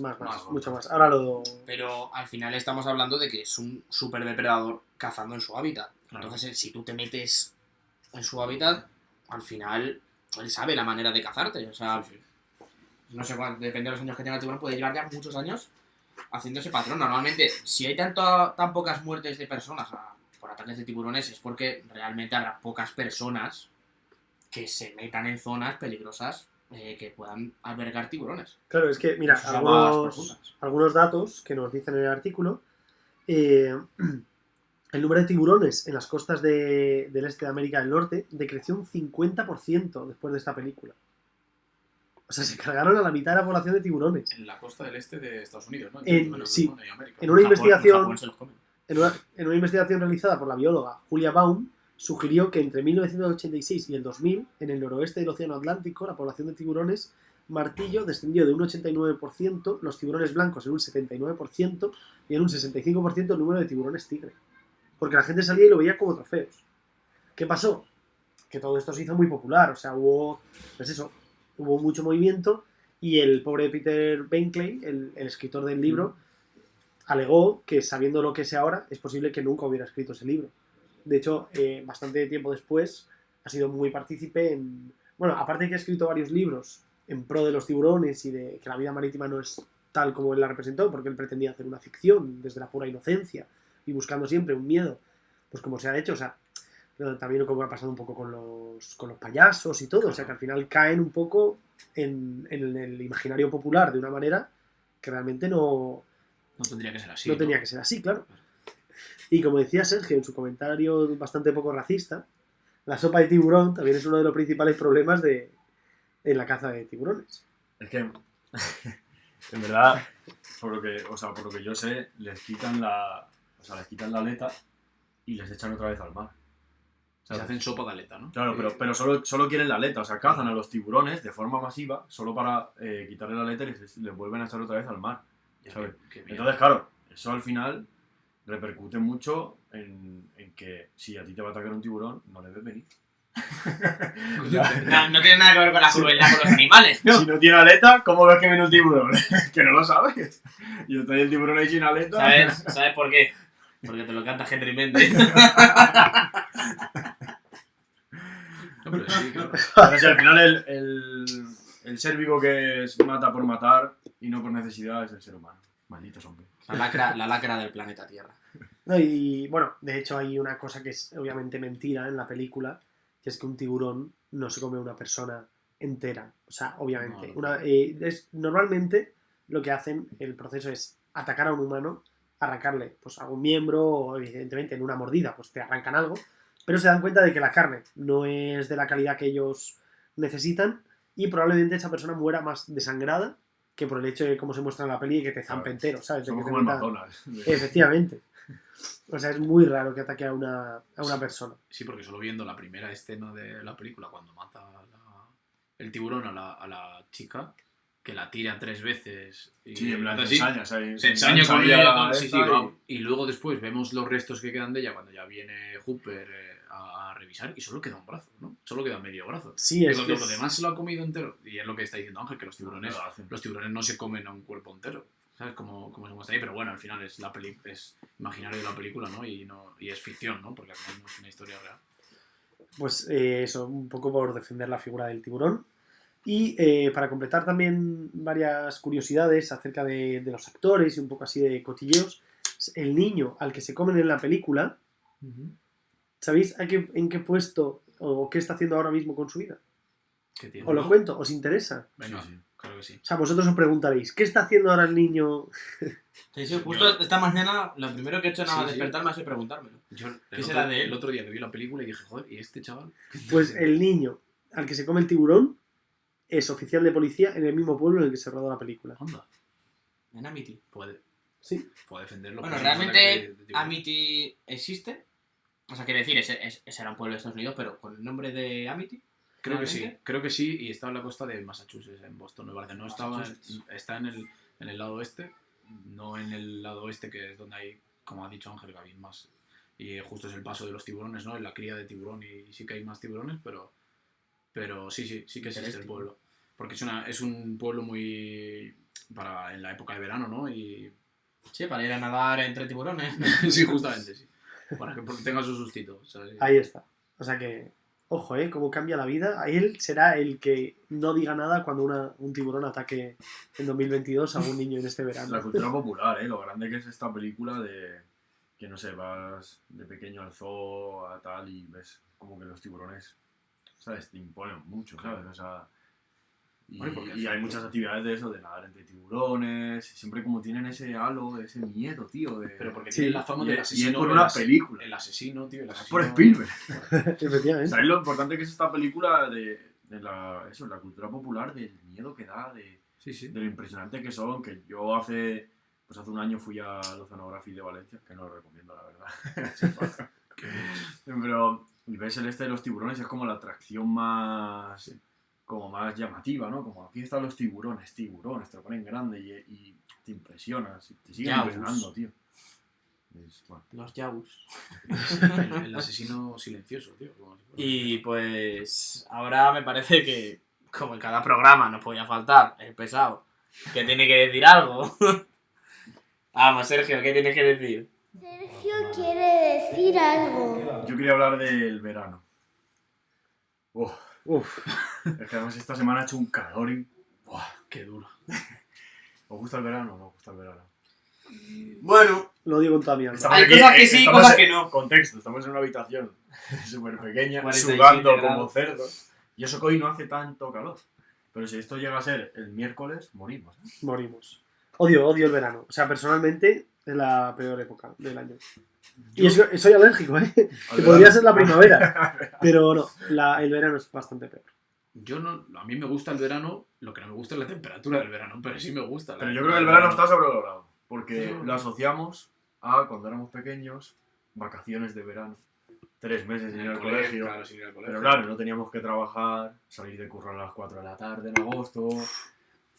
mucho más. Ahora lo... Pero al final estamos hablando de que es un superdepredador cazando en su hábitat. Claro. Entonces, si tú te metes en su hábitat, al final él sabe la manera de cazarte. O sea, Sí. no sé cuánto, depende de los años que tenga el tiburón, puede llevar ya muchos años haciendo ese patrón. Normalmente, si hay tan pocas muertes de personas por ataques de tiburones, es porque realmente habrá pocas personas que se metan en zonas peligrosas que puedan albergar tiburones. Claro, es que, mira, Sus aguas profundas. algunos datos que nos dicen en el artículo. El número de tiburones en las costas del este de América del Norte decreció un 50% después de esta película. O sea, se cargaron a la mitad de la población de tiburones. En la costa del este de Estados Unidos, ¿no? Sí. Y América. En una En investigación... Japón se los comen. En una investigación realizada por la bióloga Julia Baum, sugirió que entre 1986 y el 2000, en el noroeste del Océano Atlántico, la población de tiburones martillo descendió de un 89%, los tiburones blancos en un 79% y en un 65% el número de tiburones tigre. Porque la gente salía y lo veía como trofeos. ¿Qué pasó? Que todo esto se hizo muy popular, o sea, hubo mucho movimiento y el pobre Peter Benchley, el escritor del libro, alegó que sabiendo lo que sé ahora, es posible que nunca hubiera escrito ese libro. De hecho, bastante tiempo después, ha sido muy partícipe en... Bueno, aparte de que ha escrito varios libros en pro de los tiburones y de que la vida marítima no es tal como él la representó, porque él pretendía hacer una ficción desde la pura inocencia y buscando siempre un miedo, pues como se ha hecho, o sea, pero también como ha pasado un poco con los payasos y todo, o sea, que al final caen un poco en el imaginario popular de una manera que realmente no tendría que ser así. no tenía que ser así, claro. Y como decía Sergio en su comentario bastante poco racista, la sopa de tiburón también es uno de los principales problemas en la caza de tiburones. Es que, en verdad, por lo que yo sé, les quitan la aleta y les echan otra vez al mar. Se hacen sopa de aleta, ¿no? Claro, pero solo quieren la aleta, o sea, cazan a los tiburones de forma masiva solo para quitarle la aleta y les vuelven a echar otra vez al mar, ¿sabes? Entonces, claro, eso al final repercute mucho en que si a ti te va a atacar un tiburón, no debes venir. No tiene nada que ver con la crueldad con los animales, ¿no? Si no tiene aleta, ¿cómo ves que viene un tiburón? Que no lo sabes. Y está ahí el tiburón ahí sin aleta. ¿Sabes por qué? Porque te lo canta Henry Méndez. No, pero sí, claro. Pero si al final el ser vivo que mata por matar y no por necesidad es el ser humano. Malditos hombres. La lacra del planeta Tierra. No, y bueno, de hecho hay una cosa que es obviamente mentira en la película, que es que un tiburón no se come a una persona entera. O sea, obviamente. No. Normalmente lo que hacen, el proceso es atacar a un humano, arrancarle pues algún miembro, o evidentemente en una mordida pues te arrancan algo, pero se dan cuenta de que la carne no es de la calidad que ellos necesitan y probablemente esa persona muera más desangrada que por el hecho de cómo se muestra en la peli y que te zampe entero, ¿sabes? Somos que como el McDonald's. Efectivamente. O sea, es muy raro que ataque a una persona. Sí, porque solo viendo la primera escena de la película, cuando mata el tiburón a la chica, que la tira 3 veces. Y Sí, en plan, así, se ensaña con ahí a ella. la Sí, esta y- va. Y luego después vemos los restos que quedan de ella cuando ya viene Hooper a revisar y solo queda un brazo, ¿no? Solo queda medio brazo. Sí, es Digo, que lo demás se lo ha comido entero. Y es lo que está diciendo Ángel, que los tiburones no se comen a un cuerpo entero. ¿Sabes? Como se muestra ahí, pero bueno, al final es imaginario de la película, ¿no? Y es ficción, ¿no? Porque al final no es una historia real. Pues eso, un poco por defender la figura del tiburón. Y para completar también varias curiosidades acerca de los actores y un poco así de cotilleos, el niño al que se comen en la película, ¿sabéis en qué puesto o qué está haciendo ahora mismo con su vida? ¿Qué tiene? Os lo cuento, ¿os interesa? Venga, Sí. claro que sí. O sea, vosotros os preguntaréis, ¿qué está haciendo ahora el niño? Sí, justo esta mañana lo primero que he hecho nada más Sí, sí. despertarme ha sido preguntármelo. Yo ¿Qué será de él? el otro día que vi la película y dije, joder, ¿y este chaval? Pues el niño al que se come el tiburón es oficial de policía en el mismo pueblo en el que se rodó la película. Anda, En Amity. puede defenderlo. Bueno, pues, realmente de tiburón. Amity existe. O sea, quiere decir, ese era un pueblo de Estados Unidos, pero con el nombre de Amity. Creo que sí, ¿realmente? y está en la costa de Massachusetts, en Boston, me parece. No estaba, está en el lado oeste, no en el lado oeste, que es donde hay, como ha dicho Ángel, que hay más. Y justo es el paso de los tiburones, ¿no? En la cría de tiburón y sí que hay más tiburones, pero sí que existe el pueblo. Porque es un pueblo muy para en la época de verano, ¿no? Y Sí, para ir a nadar entre tiburones. sí, justamente, sí. Para que tenga su sustito, ¿sabes? Ahí está. O sea que, ojo, cómo cambia la vida. A él será el que no diga nada cuando un tiburón ataque en 2022 a un niño en este La verano. cultura popular, lo grande que es esta película de que, no sé, vas de pequeño al zoo a tal y ves como que los tiburones, ¿sabes? Te imponen mucho, ¿sabes? O sea, y hay muchas actividades de eso, de nadar entre tiburones, siempre como tienen ese halo, ese miedo, tío. Pero porque Sí, tiene la fama y del es asesino. por una película. El asesino, tío. El asesino. Por Spielberg. Efectivamente. ¿Sabes lo importante que es esta película de la cultura popular, del miedo que da, de Sí. lo impresionante que son? Que yo hace un año fui a Oceanography de Valencia, que no lo recomiendo, la verdad. Pero y ves el este de los tiburones, es como la atracción más como más llamativa, ¿no? Como aquí están los tiburones, te lo ponen grande y te impresionas, te siguen Yaus. impresionando, tío. Bueno. Los Yaus. El asesino silencioso, tío. Y pues ahora me parece que, como en cada programa no podía faltar el pesado, que tiene que decir algo. Vamos, Sergio, ¿qué tienes que decir? Sergio quiere decir algo. Yo quería hablar del verano. Uf. Es que además esta semana ha hecho un calor Buah, qué duro. ¿Os gusta el verano o no os gusta el verano? Bueno, Lo digo con toda mi alma. Estamos hay aquí, cosas que sí, estamos cosas en- que no. Contexto, estamos en una habitación súper pequeña, 47 sudando como grados. cerdos. Y eso que hoy no hace tanto calor. Pero si esto llega a ser el miércoles, morimos. Morimos. Odio el verano. O sea, personalmente es la peor época del año. Y soy alérgico, ¿eh? Que podría ser la primavera. Pero no, el verano es bastante peor. Yo no, a mí me gusta el verano, lo que no me gusta es la temperatura del verano, pero sí me gusta. Pero yo creo que el verano está sobrevalorado. Porque Sí. lo asociamos a cuando éramos pequeños, vacaciones de verano. 3 meses sin ir al colegio. Claro, sin ir al colegio. Pero claro, no teníamos que trabajar, salir de curro a las 4 de la tarde en agosto.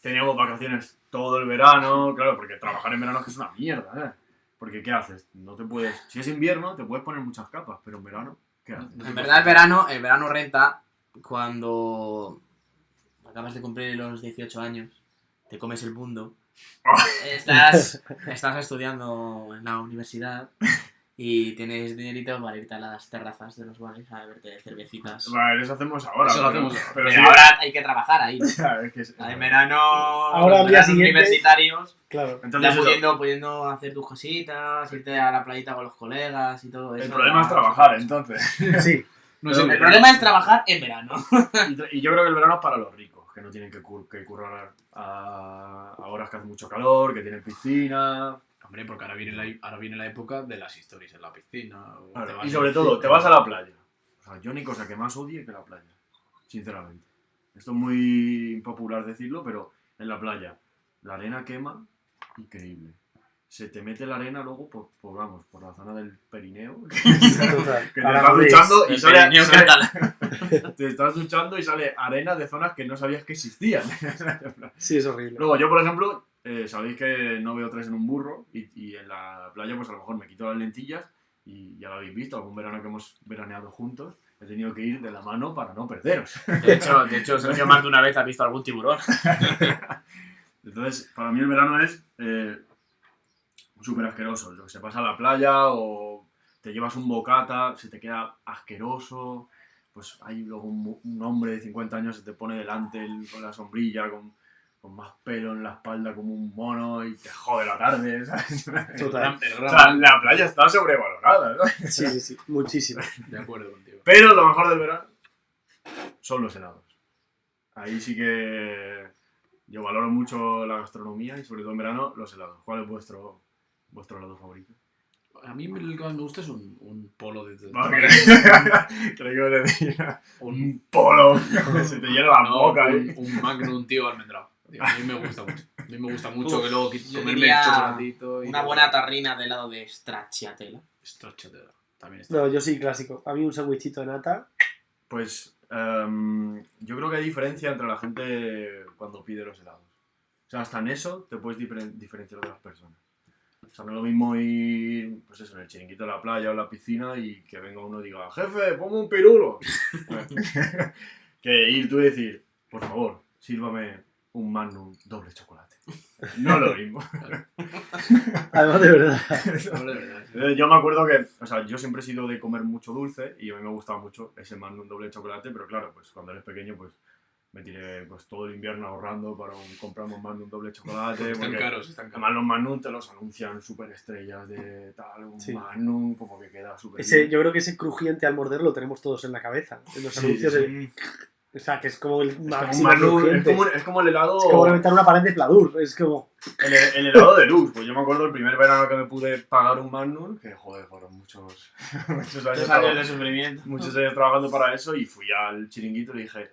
Teníamos vacaciones todo el verano, claro, porque trabajar en verano es que es una mierda, ¿eh? Porque ¿qué haces? No te puedes... Si es invierno, te puedes poner muchas capas, pero en verano, ¿qué haces? En verdad el verano renta cuando acabas de cumplir los 18 años, te comes el mundo, estás estudiando en la universidad y tienes dinerito para irte a las terrazas de los bares a beberte cervecitas. Vale, eso hacemos ahora. Eso lo pero- hacemos ahora. Pero Pero sí, ahora hay que trabajar ahí. es que es- En verano, Ahora al día veranos siguiente- universitarios, Claro. Entonces, ya eso, pudiendo hacer tus cositas, irte a la playita con los colegas y todo eso. el problema es trabajar, entonces. Sí. No Pero sé, El problema es trabajar en verano. Y yo creo que el verano es para los ricos, que no tienen que currar a horas que hace mucho calor, que tienen piscina. hombre, porque ahora viene la época de las historias en la piscina. o Claro, te vas y sobre al todo, cine. te vas a la playa. O sea, yo ni cosa que más odie que la playa, sinceramente. Esto es muy impopular decirlo, pero en la playa la arena quema increíble. Se te mete la arena luego por la zona del perineo. Total. Que te Para estás morir. duchando y El sale, Pirineo catalán. te estás duchando y sale arena de zonas que no sabías que existían. Sí, es horrible. Luego, yo, por ejemplo, sabéis que no veo 3 en un burro y en la playa, pues a lo mejor me quito las lentillas y ya lo habéis visto, algún verano que hemos veraneado juntos, he tenido que ir de la mano para no perderos. De hecho, Sergio más de una vez ha visto algún tiburón. Entonces, para mí el verano es súper asqueroso. Lo que se pasa a la playa o te llevas un bocata, se te queda asqueroso. Pues hay luego un hombre de 50 años se te pone delante con la sombrilla, con más pelo en la espalda como un mono y te jode la tarde, ¿sabes? Total. O sea, la playa está sobrevalorada, ¿no? Sí, muchísimo. De acuerdo contigo. Pero lo mejor del verano son los helados. Ahí sí que yo valoro mucho la gastronomía y sobre todo en verano los helados. ¿Cuál es vuestro helado favorito? A mí el que más me gusta es un polo de... Creo que iba a decir un polo. Se te llena la No, boca. un Magnum, tío, almendrado. Tío, a mí me gusta mucho. A mí me gusta mucho Uf, que luego yo comerme diría el chocolatito. Una buena tarrina de helado de stracciatella. Stracciatella. También está. No, yo sí clásico. A mí un sándwichito de nata. Pues yo creo que hay diferencia entre la gente cuando pide los helados. O sea, hasta en eso te puedes diferenciar de las personas. O sea, no es lo mismo ir, pues eso, en el chiringuito de la playa o en la piscina y que venga uno y diga, jefe, ponme un pirulo. Que ir tú y decir, por favor, sírvame un Magnum doble chocolate. No es lo mismo. Además, de verdad. No, de verdad. Yo me acuerdo que, o sea, yo siempre he sido de comer mucho dulce y a mí me gustaba mucho ese Magnum doble chocolate, pero claro, pues cuando eres pequeño, pues me tiré pues todo el invierno ahorrando para comprarme un Magnum doble chocolate. Están porque caros, están además caros. los Magnum te los anuncian súper estrellas de tal, un Sí. Magnum, como que queda súper Yo creo que ese crujiente al morder lo tenemos todos en la cabeza. En los Sí, anuncios sí. de... O sea, que es como el Es como un máximo Magnum, crujiente. es como el helado... Es como reventar una pared de pladur. Es como... El helado de luz, pues yo me acuerdo el primer verano que me pude pagar un Magnum, que joder, fueron muchos años, de sufrimiento. muchos años trabajando para eso y fui al chiringuito y le dije,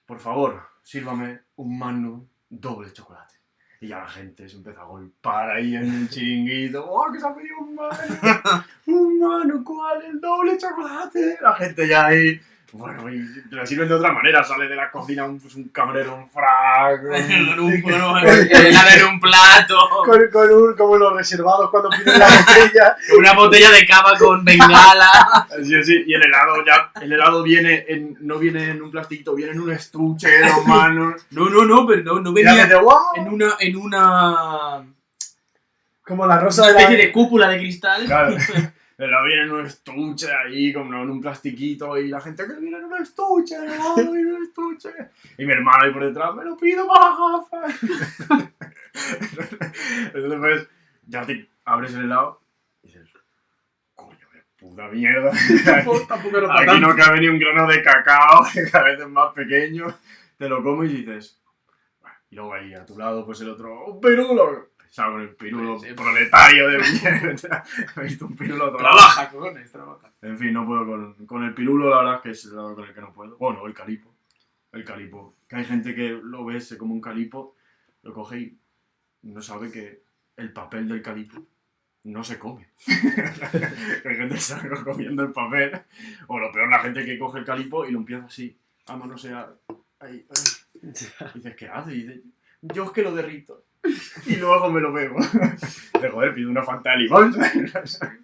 por favor, sírvame un Magnum doble chocolate. Y ya la gente se empezó a golpar ahí en el chiringuito, ¡oh, que se ha pedido un Magnum! ¡Un Magnum! ¿Cuál? ¡El doble chocolate! La gente ya ahí... Bueno, y te lo sirven de otra manera, sale de la cocina un camarero, un frac... En un plato. Como los reservados cuando piden la botella. Una botella de cava con bengala. Sí, sí, y el helado viene no viene en un plastiquito, viene en un estuche de 2 manos. No, pero no Y la venía gente, ¡guau! en una Como la rosa una de la... especie de cúpula de cristal. Claro. Pero viene en un estuche ahí, como en un plastiquito, y la gente que viene en un estuche, helado, viene en un estuche. Y mi hermano ahí por detrás, me lo pido para las gafas. Entonces, pues, ya te abres el helado y dices, coño, qué puta mierda. Tampoco era para Aquí tanto. no cabe ni un grano de cacao, que cada vez es más pequeño. Te lo comes y dices, bueno, y luego ahí a tu lado, pues el otro, un pirulo. Pensaba con el pirulo Sí, sí. proletario de mierda. He visto un pirulo todo. Trabaja, cojones, trabaja. En fin, no puedo con el pirulo, la verdad es que es el lado con el que no puedo. Bueno, el calipo. El calipo. Que hay gente que lo ve como un calipo, lo coge y no sabe que el papel del calipo no se come. Hay gente que está comiendo el papel. O lo peor, la gente que coge el calipo y lo empieza así, a manosear. Ahí. Y dices, ¿qué hace? Y dice, yo es que lo derrito. Y luego me lo bebo. De joder, pido una Fanta de limón.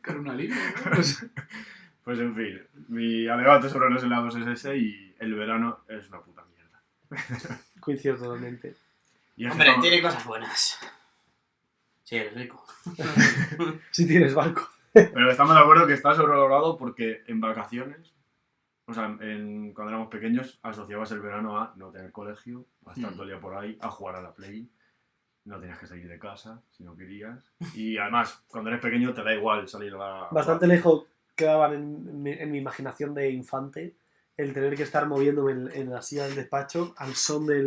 Con una línea, ¿no? Pues en fin, mi alegato sobre los helados es ese y el verano es una puta mierda. Coincido totalmente. Y es que Hombre, estamos- tiene cosas buenas. Sí, eres rico. Si tienes banco. Pero estamos de acuerdo que está sobrevalorado porque en vacaciones, o sea, cuando éramos pequeños, asociabas el verano a no tener colegio, a estar todo el día por ahí, a jugar a la Play. No tenías que salir de casa si no querías. Y además, cuando eres pequeño te da igual salir a la... Bastante lejos quedaban en mi imaginación de infante el tener que estar moviéndome en la silla del despacho al son de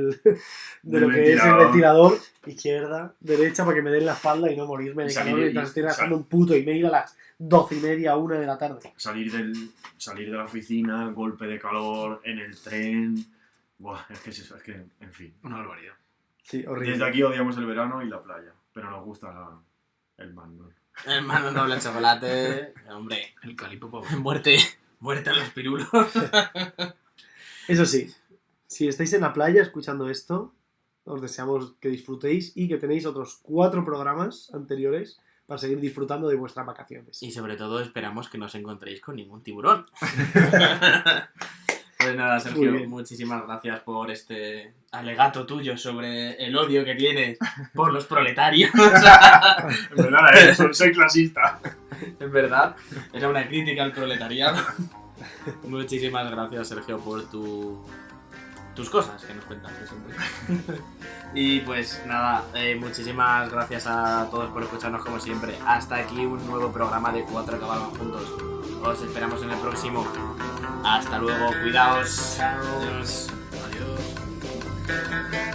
lo que es el ventilador, izquierda, derecha, para que me den la espalda y no morirme de Y salir- calor mientras y- estoy y redactando un puto email a las 12:30, 1 de la tarde. Salir de la oficina, golpe de calor, en el tren... Buah, es que, en fin. Una barbaridad. Sí, horrible. Desde aquí odiamos el verano y la playa, pero nos gusta el mango. Hermano, doble chocolate. Hombre, El calipo, pavo. muerte a los pirulos. Eso sí, si estáis en la playa escuchando esto, os deseamos que disfrutéis y que tenéis otros 4 programas anteriores para seguir disfrutando de vuestras vacaciones. Y sobre todo esperamos que no os encontréis con ningún tiburón. Pues nada, Muy Sergio, bien. muchísimas gracias por este alegato tuyo sobre el odio que tienes por los proletarios. En verdad, soy clasista. En verdad, era una crítica al proletariado. Muchísimas gracias, Sergio, por tus cosas que nos cuentas de siempre. Y pues nada, muchísimas gracias a todos por escucharnos como siempre. Hasta aquí un nuevo programa de 4 Cabalgan Juntos. Os esperamos en el próximo. Hasta luego, cuidaos. Adiós. Adiós.